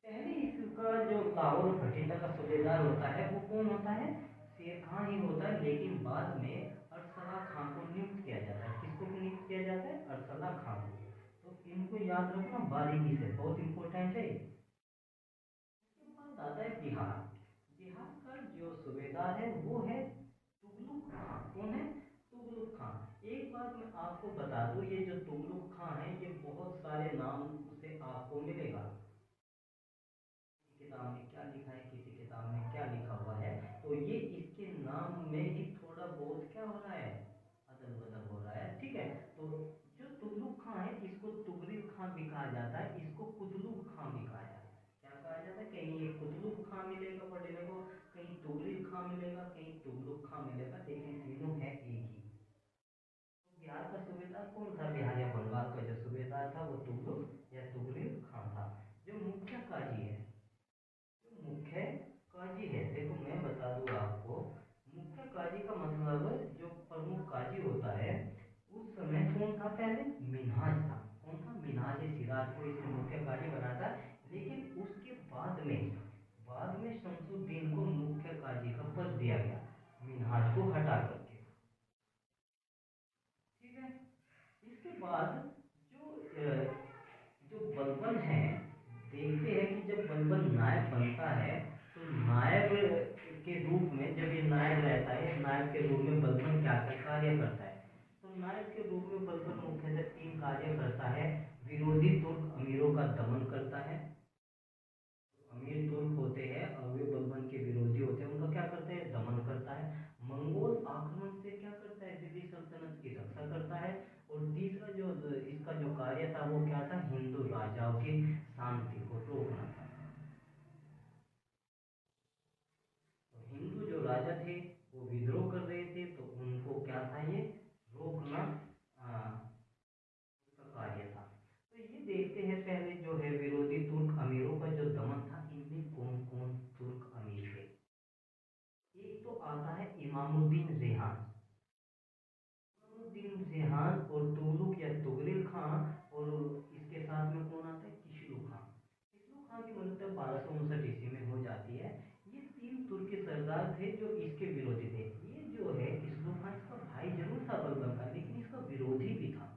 पहले इसका जो लाहौर और भटिंडा का सूबेदार होता है वो कौन होता है, शेर खां ही होता है, लेकिन बाद में अरसला खां को नियुक्त किया जाता है। किसको नियुक्त किया जाता है, अरसला खां को। तो इनको याद रखना बारीकी से, बहुत इंपॉर्टेंट है। उसके बाद आता है बिहार। बिहार का जो सूबेदार है वो है तुगलक खां। कौन है, तुगलक खां। एक बात मैं आपको बता दूं, ये जो तुगलक खां है ये बहुत सारे नाम से आपको मिलेगा, किताब में क्या लिखा है, किसी किताब में क्या लिखा हुआ है, तो ये इसके नाम में ही थोड़ा बहुत क्या हो रहा है, अदल बदल हो रहा है, ठीक है। तो जो तुगलक खां है इसको तुगरिल खां भी कहा जाता है, इसको कुतलुक खां भी कहा जाता है। क्या कहा जाता है, कहीं ये कुतलुक खां मिलेगा पढ़ने को, कहीं तुगरिल खां मिलेगा, कहीं तुगलक खां मिलेगा, लेकिन तीनों है एक ही। तो बिहार का सूबेदार कौन था, बिहार या बंगाल का जो सूबेदार था वो तुगलक या तुगरिल खां था। जो मुख्य काजी है, जो मुख्य होता है उस समय कौन था? पहले मिन्हाज था। कौन था? मिन्हाज सिराज को इसने मुख्य काजी बनाया था। लेकिन उसके बाद में शमसुद्दीन को मुख्य काजी का पद दिया गया, मिन्हाज को हटा करके। ठीक है। इसके बाद जो बलबन है, देखते हैं कि जब बलबन नायब बनता है तो नायब के रूप में, जब ये नायब रहता है, नायब के रूप में बलबन क्या कार्य करता है? तो नायब के रूप में बलबन मुख्यतः 3 कार्य करता है। विरोधी तुर्क अमीरों का दमन करता है। अमीर तुर्क होते हैं और वे बलबन के विरोधी होते हैं, उनका क्या करता है? दमन करता है। मंगोल आक्रमण से क्या करता है? दिल्ली सल्तनत की रक्षा करता है। और तीसरा जो इसका जो कार्य था वो क्या था? हिंदू राजाओं की शांति को रोकना था। तो हिंदू जो राजा थे वो विद्रोह कर रहे थे, तो उनको क्या था? ये रोकना उसका कार्य था। तो ये देखते हैं पहले जो है विरोधी तुर्क अमीरों का जो दमन था, इनमें कौन कौन तुर्क अमीर थे? एक तो आता है इमामुद्दीन रेहान। इमामुद्दीन रेहान और तुगलक या तुगरिल खां, और इसके साथ में कौन आता है? किशलू खां। किशलू खां की मृत्यु 1259 ईस्वी में हो जाती है। ये 3 तुर्की सरदार थे जो इसके विरोधी थे। ये जो है किशलू खां, इसका भाई जरूर था बलबन का, लेकिन इसका विरोधी भी था।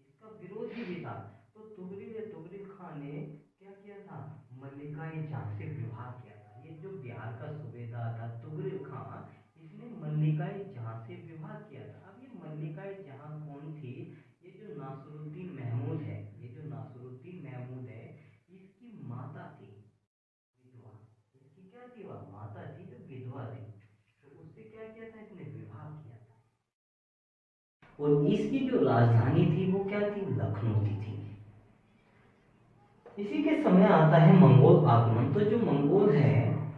इसका विरोधी भी था। तो तुगरिल खान ने क्या किया था? मल्लिका जहां से विवाह किया था। ये जो बिहार का सूबेदार था तुगरिल खान, इसने मल्लिका जहां से विवाह किया था। अब ये मल्लिका जहां कौन थी? ये जो नासरुद्दीन महमूद है, ये जो नासरुद्दीन महमूद है, इसकी माता थी विधवा। इसकी क्या थी? वह माता थी जो विधवा थी। तो उससे क्या किया था? इसने विवाह किया था। और इसकी जो राजधानी थी वो क्या थी? लखनऊ की थी। इसी के समय आता है मंगोल आक्रमण। तो जो मंगोल है,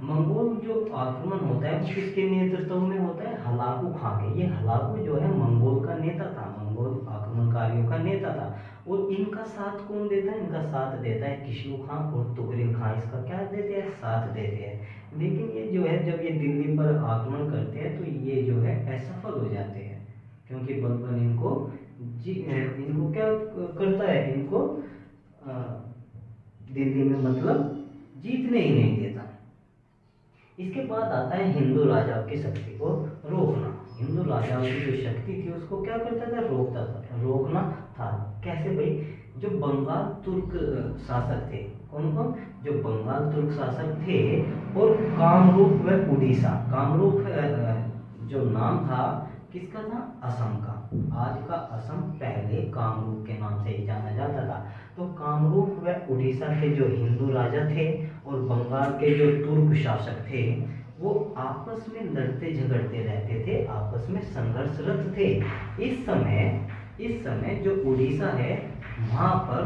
मंगोल जो आक्रमण होता है वो किसके नेतृत्व में होता है? हलाकू खां के। ये हलाकू जो है मंगोल का नेता था, मंगोल आक्रमणकारियों का नेता था। और इनका साथ कौन देता है? इनका साथ देता है किशलू खां और तुगरिल खां। इसका क्या देते हैं? साथ देते हैं। लेकिन ये जो है जब ये दिल्ली पर आक्रमण करते हैं तो ये जो है असफल हो जाते हैं, क्योंकि बलबन इनको क्या करता है? इनको दिल्ली में मतलब जीतने ही नहीं देता। इसके बाद आता है हिंदू राजाओं की शक्ति को रोकना। हिंदू राजाओं की जो शक्ति थी उसको क्या करता था? रोकता था, रोकना था। कैसे भाई? जो बंगाल तुर्क शासक थे, कौन कौन? जो बंगाल तुर्क शासक थे, और कामरूप व उड़ीसा। कामरूप जो नाम था किसका था? असम का। आज का असम पहले कामरूप के नाम से ही जाना जाता था। तो कामरूप व उड़ीसा के जो हिंदू राजा थे और बंगाल के जो तुर्क शासक थे, वो आपस में लड़ते झगड़ते रहते थे, आपस में संघर्षरत थे। इस समय जो उड़ीसा है वहां पर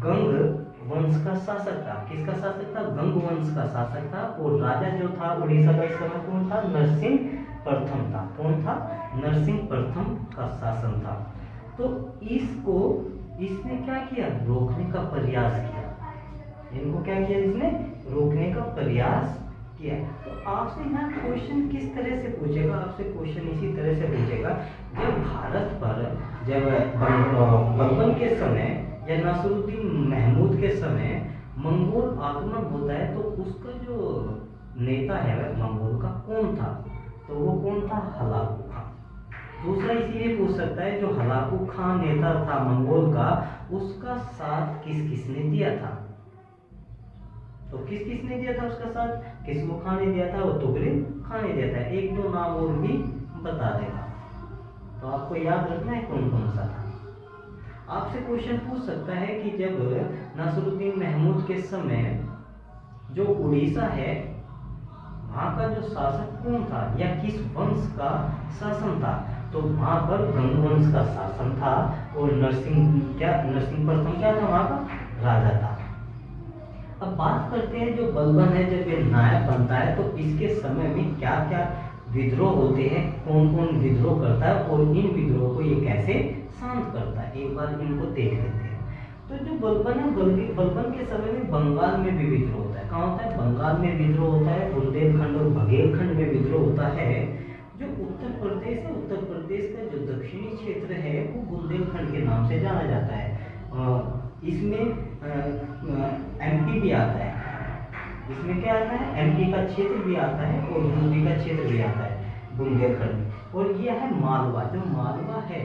गंग वंश का शासक था। किसका शासक था? गंग वंश का शासक था। और राजा जो था उड़ीसा का इस समय कौन था? नरसिंह प्रथम था। कौन था? नरसिंह प्रथम का शासन था। तो इसने क्या किया? रोकने का प्रयास किया। इनको क्या किया? इसने रोकने का प्रयास किया। तो आपसे यहाँ क्वेश्चन किस तरह से पूछेगा? आपसे क्वेश्चन इसी तरह से पूछेगा, जब भारत पर जब बलबन के समय या नासरुद्दीन महमूद के समय मंगोल आक्रमण होता है तो उसका जो नेता है वह मंगोल का कौन था? तो वो कौन था? हलाकू खां। दूसरा इसीलिए पूछ सकता है, जो हलाकू खां नेता था मंगोल का, उसका साथ किस किसने दिया था? तो किस किसने दिया था उसका साथ? किशलू खां ने दिया था और तुगरिल खां ने दिया था। एक दो नाम और भी बता देगा, तो आपको याद रखना है कौन कौन सा था। आपसे क्वेश्चन पूछ सकता है कि जब नासरुद्दीन महमूद के समय जो उड़ीसा है वहां का जो शासक कौन था या किस वंश का शासन था? तो वहां पर गंग वंश का शासन था। और नरसिंह प्रथम क्या था? वहां का राजा था। अब बात करते हैं जो बलबन है जब ये नायक बनता है तो इसके समय में क्या क्या विद्रोह होते हैं, कौन कौन विद्रोह करता है और इन विद्रोह को ये कैसे शांत करता है, एक बार इनको देख लेते हैं। तो जो बलबन है, बलबन के समय में बंगाल में भी विद्रोह होता है। कहाँ होता है? बंगाल में विद्रोह होता है। बुंदेलखंड और बघेलखंड में विद्रोह होता है। जो के नाम से जाना जाता है। इसमें एमपी भी आता है, इसमें क्या आता है, एमपी का क्षेत्र भी आता है और यूपी का क्षेत्र भी आता है, बुंदेलखंड। और ये है मालवा। जो मालवा है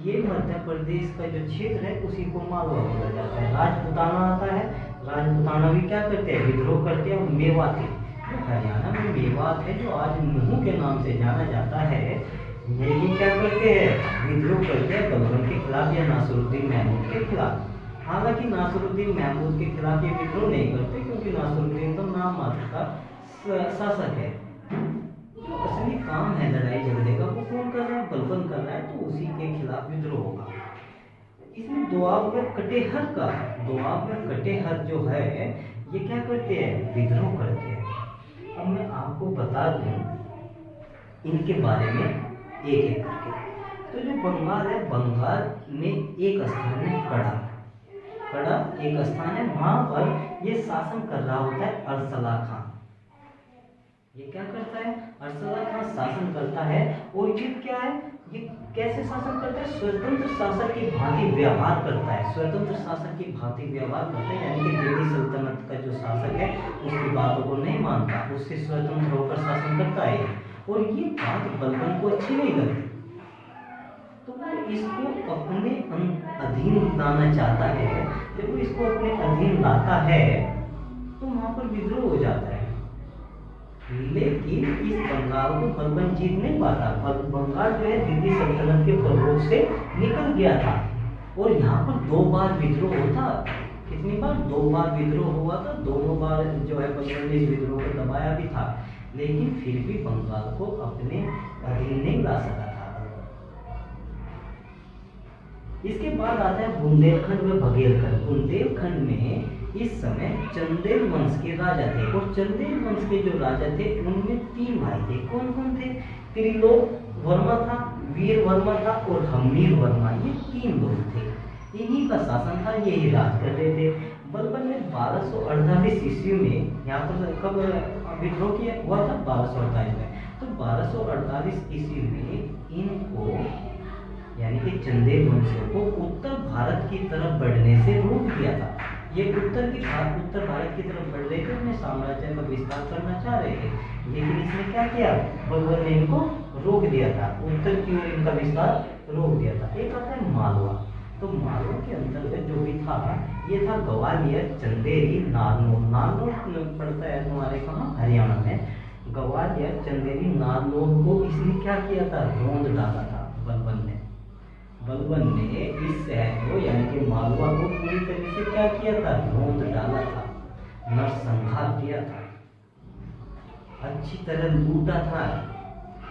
ये मध्य प्रदेश का जो क्षेत्र है उसी को मालवा बोला जाता है। राजपूताना आता है, राजपूताना भी क्या करते हैं, विद्रोह करते हैं। और मेवाती, जो हरियाणा में मेवात है, जो आज महू के नाम से जाना जाता है, ये भी क्या करते हैं, विद्रोह करते हैं बलबन के खिलाफ या नासिरुद्दीन महमूद के खिलाफ। हालांकि नासिरुद्दीन महमूद के खिलाफ ये विद्रोह नहीं करते, क्योंकि नासिरुद्दीन तो नाम मात्र का शासक है। जो असली काम है लड़ाई झगड़े का वो कौन कर रहा है, बलबन कर रहा है, तो उसी के खिलाफ विद्रोह होगा। इसमें दोआब में कटेहर जो है ये क्या करते हैं, विद्रोह करते हैं। अब मैं आपको बता दूं इनके बारे में एक एक करके। तो जो बंगाल है, बंगाल में एक स्थान है कड़ा एक स्थान है, वहां पर ये शासन कर रहा होता है अरसला खां। ये क्या करता है, अरसला खां शासन करता है। और ये क्या है, ये कैसे शासन करता है, स्वतंत्र शासक की भांति व्यवहार करता है, स्वतंत्र शासक की भांति व्यवहार करता है। यानी कि दिल्ली सल्तनत का जो शासक है उसकी बातों को नहीं मानता, उससे स्वतंत्र होकर शासन करता है। और ये बात बलबन को अच्छी नहीं लगती, तो वो इसको अपने अधीन लाना चाहता है। जब वो इसको अपने अधीन लाता है तो वहां पर विद्रोह हो जाता है। लेकिन इस बंगाल को बलबन जीत नहीं पाता। बंगाल जो है दिल्ली सल्तनत के प्रभाव से निकल गया था। और यहाँ पर 2 बार विद्रोह होता, कितनी बार, 2 बार विद्रोह हुआ था। दोनों बार जो है बलबन ने इस विद्रोह को दबाया भी था, लेकिन फिर भी बंगाल को अपने अधीन नहीं ला सका था। इसके बाद आता है बुंदेलखंड व बघेलखंड। बुंदेलखंड में इस समय चंदेल वंश के राजा थे। और चंदेल वंश के जो राजा थे उनमें 3 भाई थे। कौन कौन थे, त्रिलोक वर्मा था, वीर वर्मा था और हमीर वर्मा। ये 3 लोग थे, इन्हीं का शासन था, यही राज कर रहे थे। बलबन ने 1248 ईस्वी में यहाँ पर कब विद्रोह किया हुआ था, 1248 में। तो 1248 ईस्वी में इनको यानी कि चंदेल वंशियों को उत्तर भारत की तरफ बढ़ने से रोक दिया था। ये उत्तर भारत की तरफ बढ़ रहे थे, अपने साम्राज्य का विस्तार करना चाह रहे थे। लेकिन इसने क्या किया, बलबन ने इनको रोक दिया था, उत्तर की ओर इनका विस्तार रोक दिया था। एक आता है मालवा। तो मालवा के अंतर्गत जो भी था ये था ग्वालियर, चंदेरी, नारनौल पड़ता है तुम्हारे कहाँ, हरियाणा में। ग्वालियर, चंदेरी, नारनौल को इसने क्या किया था, रोंद डाला था बलबन ने इस शहर को यानी कि मालवा को पूरी तरह से क्या किया था, रोंद डाला था, नरसंहार किया था, अच्छी तरह लूटा था।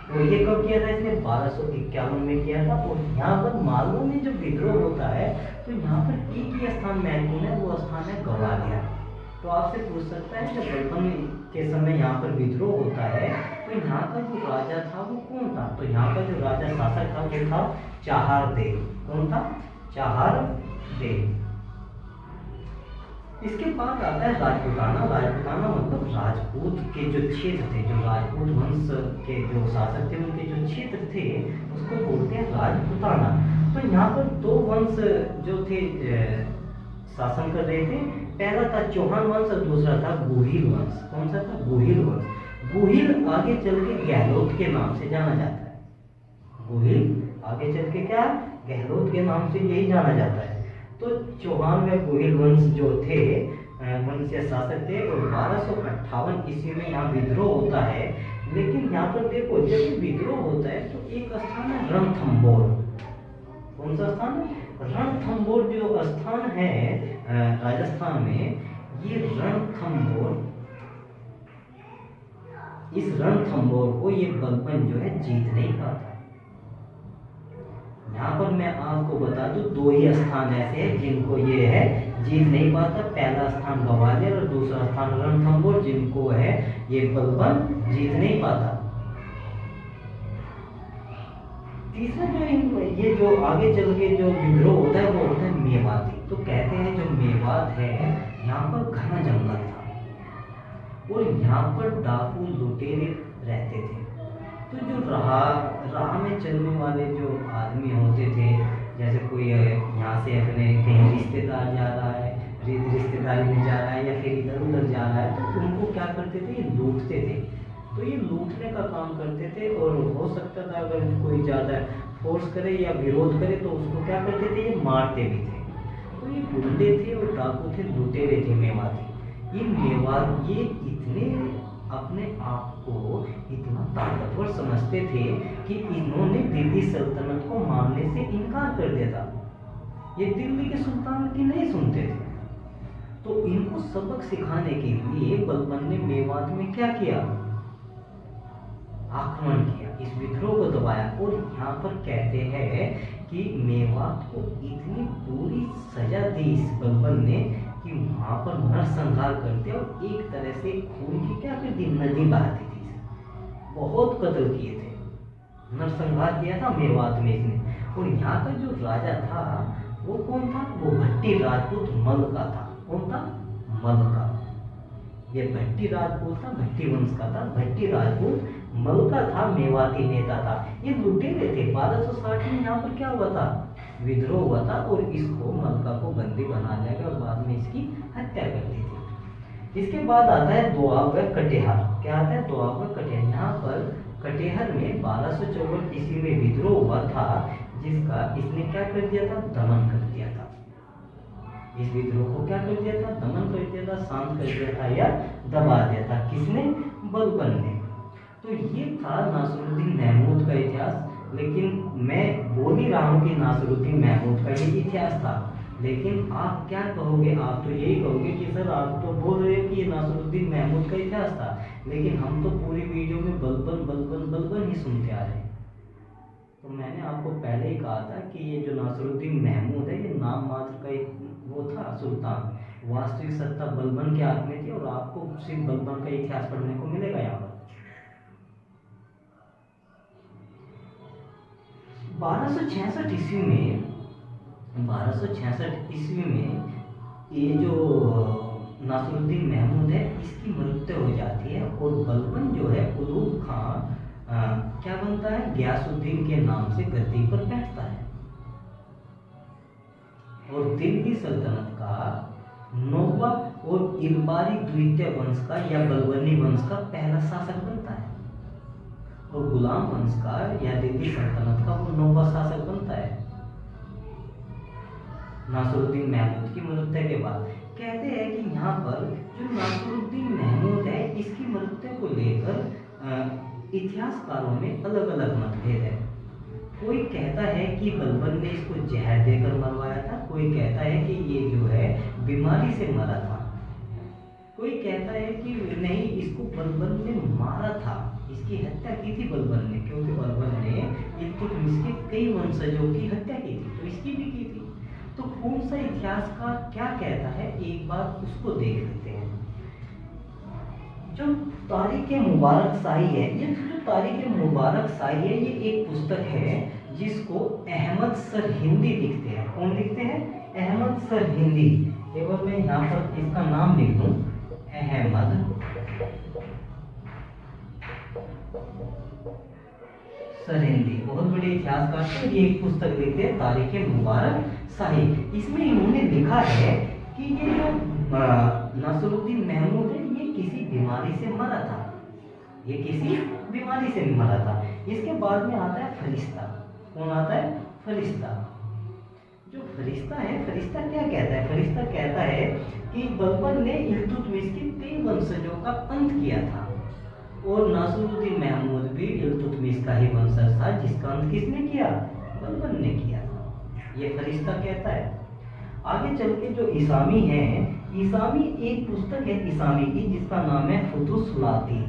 और ये कब किया था इसने, 1251 में किया था। और यहाँ पर मालवा में जब विद्रोह होता है तो यहाँ पर एक ही स्थान महत्वपूर्ण है, वो स्थान है ग्वालियर। तो आपसे पूछ सकता है जब बलबन के समय यहाँ पर विद्रोह होता है तो यहाँ का जो राजा था वो कौन था। तो यहाँ का जो राजा शासक था वो था चाहारदेव। कौन था, चाहारदेव। इसके बाद आता है राजपूताना। राजपूताना मतलब राजपूत के जो क्षेत्र थे, जो राजपूत वंश के जो शासक थे उनके जो क्षेत्र थे उसको बोलते हैं राजपूताना। तो यहाँ पर 2 वंश जो थे शासन कर रहे थे। पहला था चौहान वंश और दूसरा था गोहिल वंश। कौन सा था, गोहिल वंश। गोहिल आगे चल के गहलोत के नाम से जाना जाता है। गोहिल आगे चल के क्या, गहलोत के नाम से यही जाना जाता है। तो चौहान व गोहिल वंश जो थे वंश या शासक थे। और 1258 ईस्वी में यहाँ विद्रोह होता है। लेकिन यहाँ पर देखो जब विद्रोह होता है तो एक स्थान है रणथंबोर। कौन सा स्थान है, रणथंबोर जो स्थान है राजस्थान में। ये रणथंबोर, इस रणथंबोर को ये बलबन जो है जीत नहीं पाता। यहाँ पर मैं आपको बता दूं 2 ही स्थान ऐसे हैं जिनको ये है जीत नहीं पाता। पहला स्थान ग्वालियर और दूसरा स्थान रणथंबोर, जिनको है ये बलबन जीत नहीं पाता। तीसरा जो ये जो आगे चल के जो विद्रोह होता है वो होता है मेवाती। तो कहते हैं जो मेवात है यहाँ पर घना जंगल था और यहाँ पर डाकू लुटेरे रहते थे। तो जो राह में चलने वाले जो आदमी होते थे जैसे कोई यहाँ से अपने कहीं रिश्तेदार जा रहा है, रिश्तेदारी में जा रहा है या फिर इधर उधर जा रहा है, तो उनको क्या करते थे, ये लूटते थे। तो ये लूटने का काम करते थे, और हो सकता था अगर कोई ज़्यादा फोर्स करे या विरोध करे तो उसको क्या करते थे, ये मारते भी थे। तो ये गुंडे थे और डाकू थे, लुटेरे थे मेवाती। ये मेवात ये इतने अपने आप को इतना ताकतवर समझते थे कि इन्होंने दिल्ली सल्तनत को मानने से इनकार कर दिया था। ये दिल्ली के सुल्तान की नहीं सुनते थे। तो इनको सबक सिखाने के लिए बलबन ने मेवात में क्या किया, आक्रमण किया, इस विद्रोह को दबाया। और यहाँ पर कहते हैं कि मेवात को इतनी पूरी सजा दी इस बलबन ने कि वहाँ पर नरसंहार करते और एक तरह से खून की क्या कर दी, नदी बहाती थी। बहुत कत्ल किए थे, नरसंहार किया था मेवात में इसने। और यहाँ का जो राजा था वो कौन था, वो भट्टी राजपूत मल का था। कौन था, मल का। ये भट्टी राजपूत था, भट्टी वंश का था। भट्टी राजपूत मल का था, मेवाती नेता था। ये लुटेरे थे। 1260 में यहाँ पर क्या हुआ था, विद्रोह हुआ था, और इसको मलका को बंदी बना लिया गया और बाद में इसकी हत्या कर दी थी। इसके बाद आता है दोआब व कटेहार। क्या आता है, दोआब व कटेहार। यहाँ पर कटेहर में 1254 ईस्वी में विद्रोह हुआ था, जिसका इसने क्या कर दिया था, दमन कर दिया था। इस विद्रोह को क्या कर दिया था, दमन कर दिया था, शांत कर दिया था या दबा दिया था। किसने, बलबन ने। तो ये था नासिरुद्दीन महमूद का इतिहास। लेकिन मैं बोल ही रहा हूँ कि नासिरुद्दीन महमूद का ये इतिहास था, लेकिन आप क्या कहोगे, आप तो यही कहोगे कि सर आप तो बोल रहे हो कि ये नासिरुद्दीन महमूद का इतिहास था, लेकिन हम तो पूरी वीडियो में बलबन बलबन बलबन ही सुनते आ रहे हैं। तो मैंने आपको पहले ही कहा था कि ये जो नासिरुद्दीन महमूद है, ये नाम मात्र का एक वो था सुल्तान, वास्तविक सत्ता बलबन के हाथ में थी। और आपको सिर्फ बलबन का इतिहास पढ़ने को मिलेगा यहाँ पर। 1266 ईस्वी में, 1266 ईस्वी में ये जो नासिरुद्दीन महमूद है, इसकी मृत्यु हो जाती है और बलबन जो है कुतुब खान क्या बनता है, गयासुद्दीन के नाम से गद्दी पर बैठता है और दिल्ली सल्तनत का नौवा और इल्बारी द्वितीय वंश का या बलबनी वंश का पहला शासक बनता है, और गुलाम वंश का या दिल्ली सल्तनत का वो नौवा शासक बनता है नासिरुद्दीन महमूद की मृत्यु के बाद। कहते हैं कि यहाँ पर जो नासिरुद्दीन महमूद है, इसकी मृत्यु को लेकर इतिहासकारों में अलग अलग मतभेद है। कोई कहता है कि बलबन ने इसको जहर देकर मरवाया था, कोई कहता है कि ये जो है बीमारी से मरा था, कोई कहता है कि नहीं, इसको बलबन ने मारा था, इसकी हत्या की थी बलबन ने, क्योंकि बलबन ने इल्तुतमिश के कई वंशजों की हत्या की थी, तो इसकी भी की थी। तो कौन सा इतिहासकार क्या कहता है, एक बार उसको देख लेते हैं। जो तारीख़ मुबारक शाही है, ये जो तारीख़ मुबारक शाही है, ये एक पुस्तक है जिसको अहमद सर हिंदी लिखते हैं। कौन लिखते हैं, अहमद सर हिंदी। एक बार मैं यहाँ पर इसका नाम लिख दूँ, अहमद सर हिंदी, बहुत बड़े इतिहासकार थे। ये एक पुस्तक लिखते हैं तारीख़ मुबारक शाही। इसमें इन्होंने लिखा है कि ये जो नासिरुद्दीन महमूद है, ये किसी बीमारी से मरा था, ये किसी बीमारी से मरा था। इसके बाद में आता है फरिश्ता। कौन आता है, फरिश्ता। जो फरिश्ता है, फरिश्ता क्या कहता है, फरिश्ता कहता है कि बलबन ने इल्तुतमिश के 3 वंशजों का अंत किया था, और नासिरुद्दीन महमूद भी इल्तुतमिश का ही वंशज था, जिसका अंत किसने किया, बलबन ने किया था। ये फरिश्ता कहता है। आगे चल के जो इसामी है, इसामी एक पुस्तक है इसामी की, जिसका नाम है फुतुस लातीन।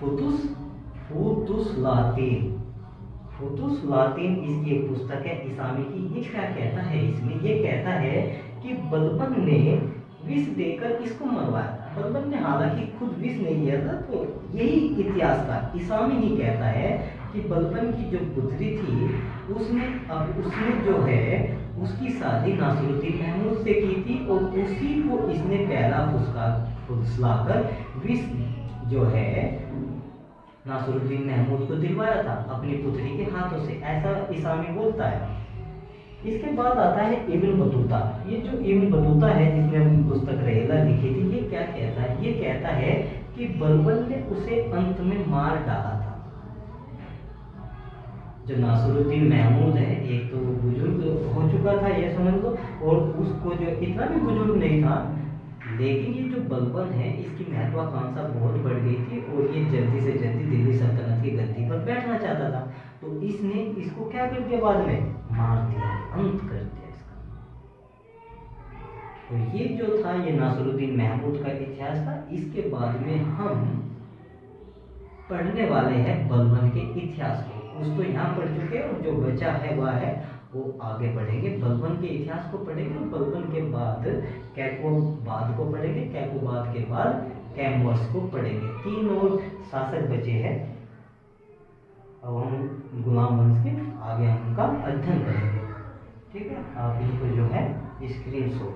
फुतुस लातीन इसकी एक पुस्तक है इसामी की। ये क्या कहता है इसमें, ये कहता है कि बलबन ने विष देकर इसको मरवाया था। बलबन ने हालांकि खुद विष नहीं दिया था, तो यही इतिहासकार इसामी ही कहता है कि बलबन की जो पुत्री थी, उसने जो है उसकी शादी नासिरुद्दीन महमूद से की थी, और उसी को इसने पहला फुसलाकर विष जो है नासिरुद्दीन महमूद को दिलवाया था अपनी पुत्री के हाथों से, ऐसा इसामी बोलता है। इसके बाद आता है इब्न बतूता। ये जो इब्न बतूता है जिसने अपनी पुस्तक रहेला लिखी थी, ये क्या कहता है? ये कहता है कि बलबन ने उसे अंत में मार डाला था। जो नासिरुद्दीन महमूद है, एक तो बुजुर्ग हो चुका था ये समझ लो, और उसको जो इतना भी बुजुर्ग नहीं था, लेकिन ये जो बलबन है इसकी महत्वाकांक्षा बहुत बढ़ गई थी और ये जल्दी से जल्दी दिल्ली सल्तनत की गद्दी पर बैठना चाहता था। तो इसने इसको क्या कर दिया? बाद में मार दिया, अंत कर दिया इसका। तो ये जो था ये नासिरुद्दीन महमूद का इतिहास था। इसके बाद में हम पढ़ने वाले हैं बलबन के इतिहास को। कुछ तो यहाँ पढ़ चुके हैं और जो बचा है वह है वो आगे पढ़ेंगे। बलबन के इतिहास को पढ़ेंगे और बलबन के बाद कैकोबाद को पढ़ेंगे, कैकोबाद के बाद कैमर्स को पढ़ेंगे। 3 और शासक बचे हैं। अब हम गुलाम वंश के आगे हम उनका अध्ययन करेंगे। ठीक है, आप इनको जो है स्क्रीन शॉट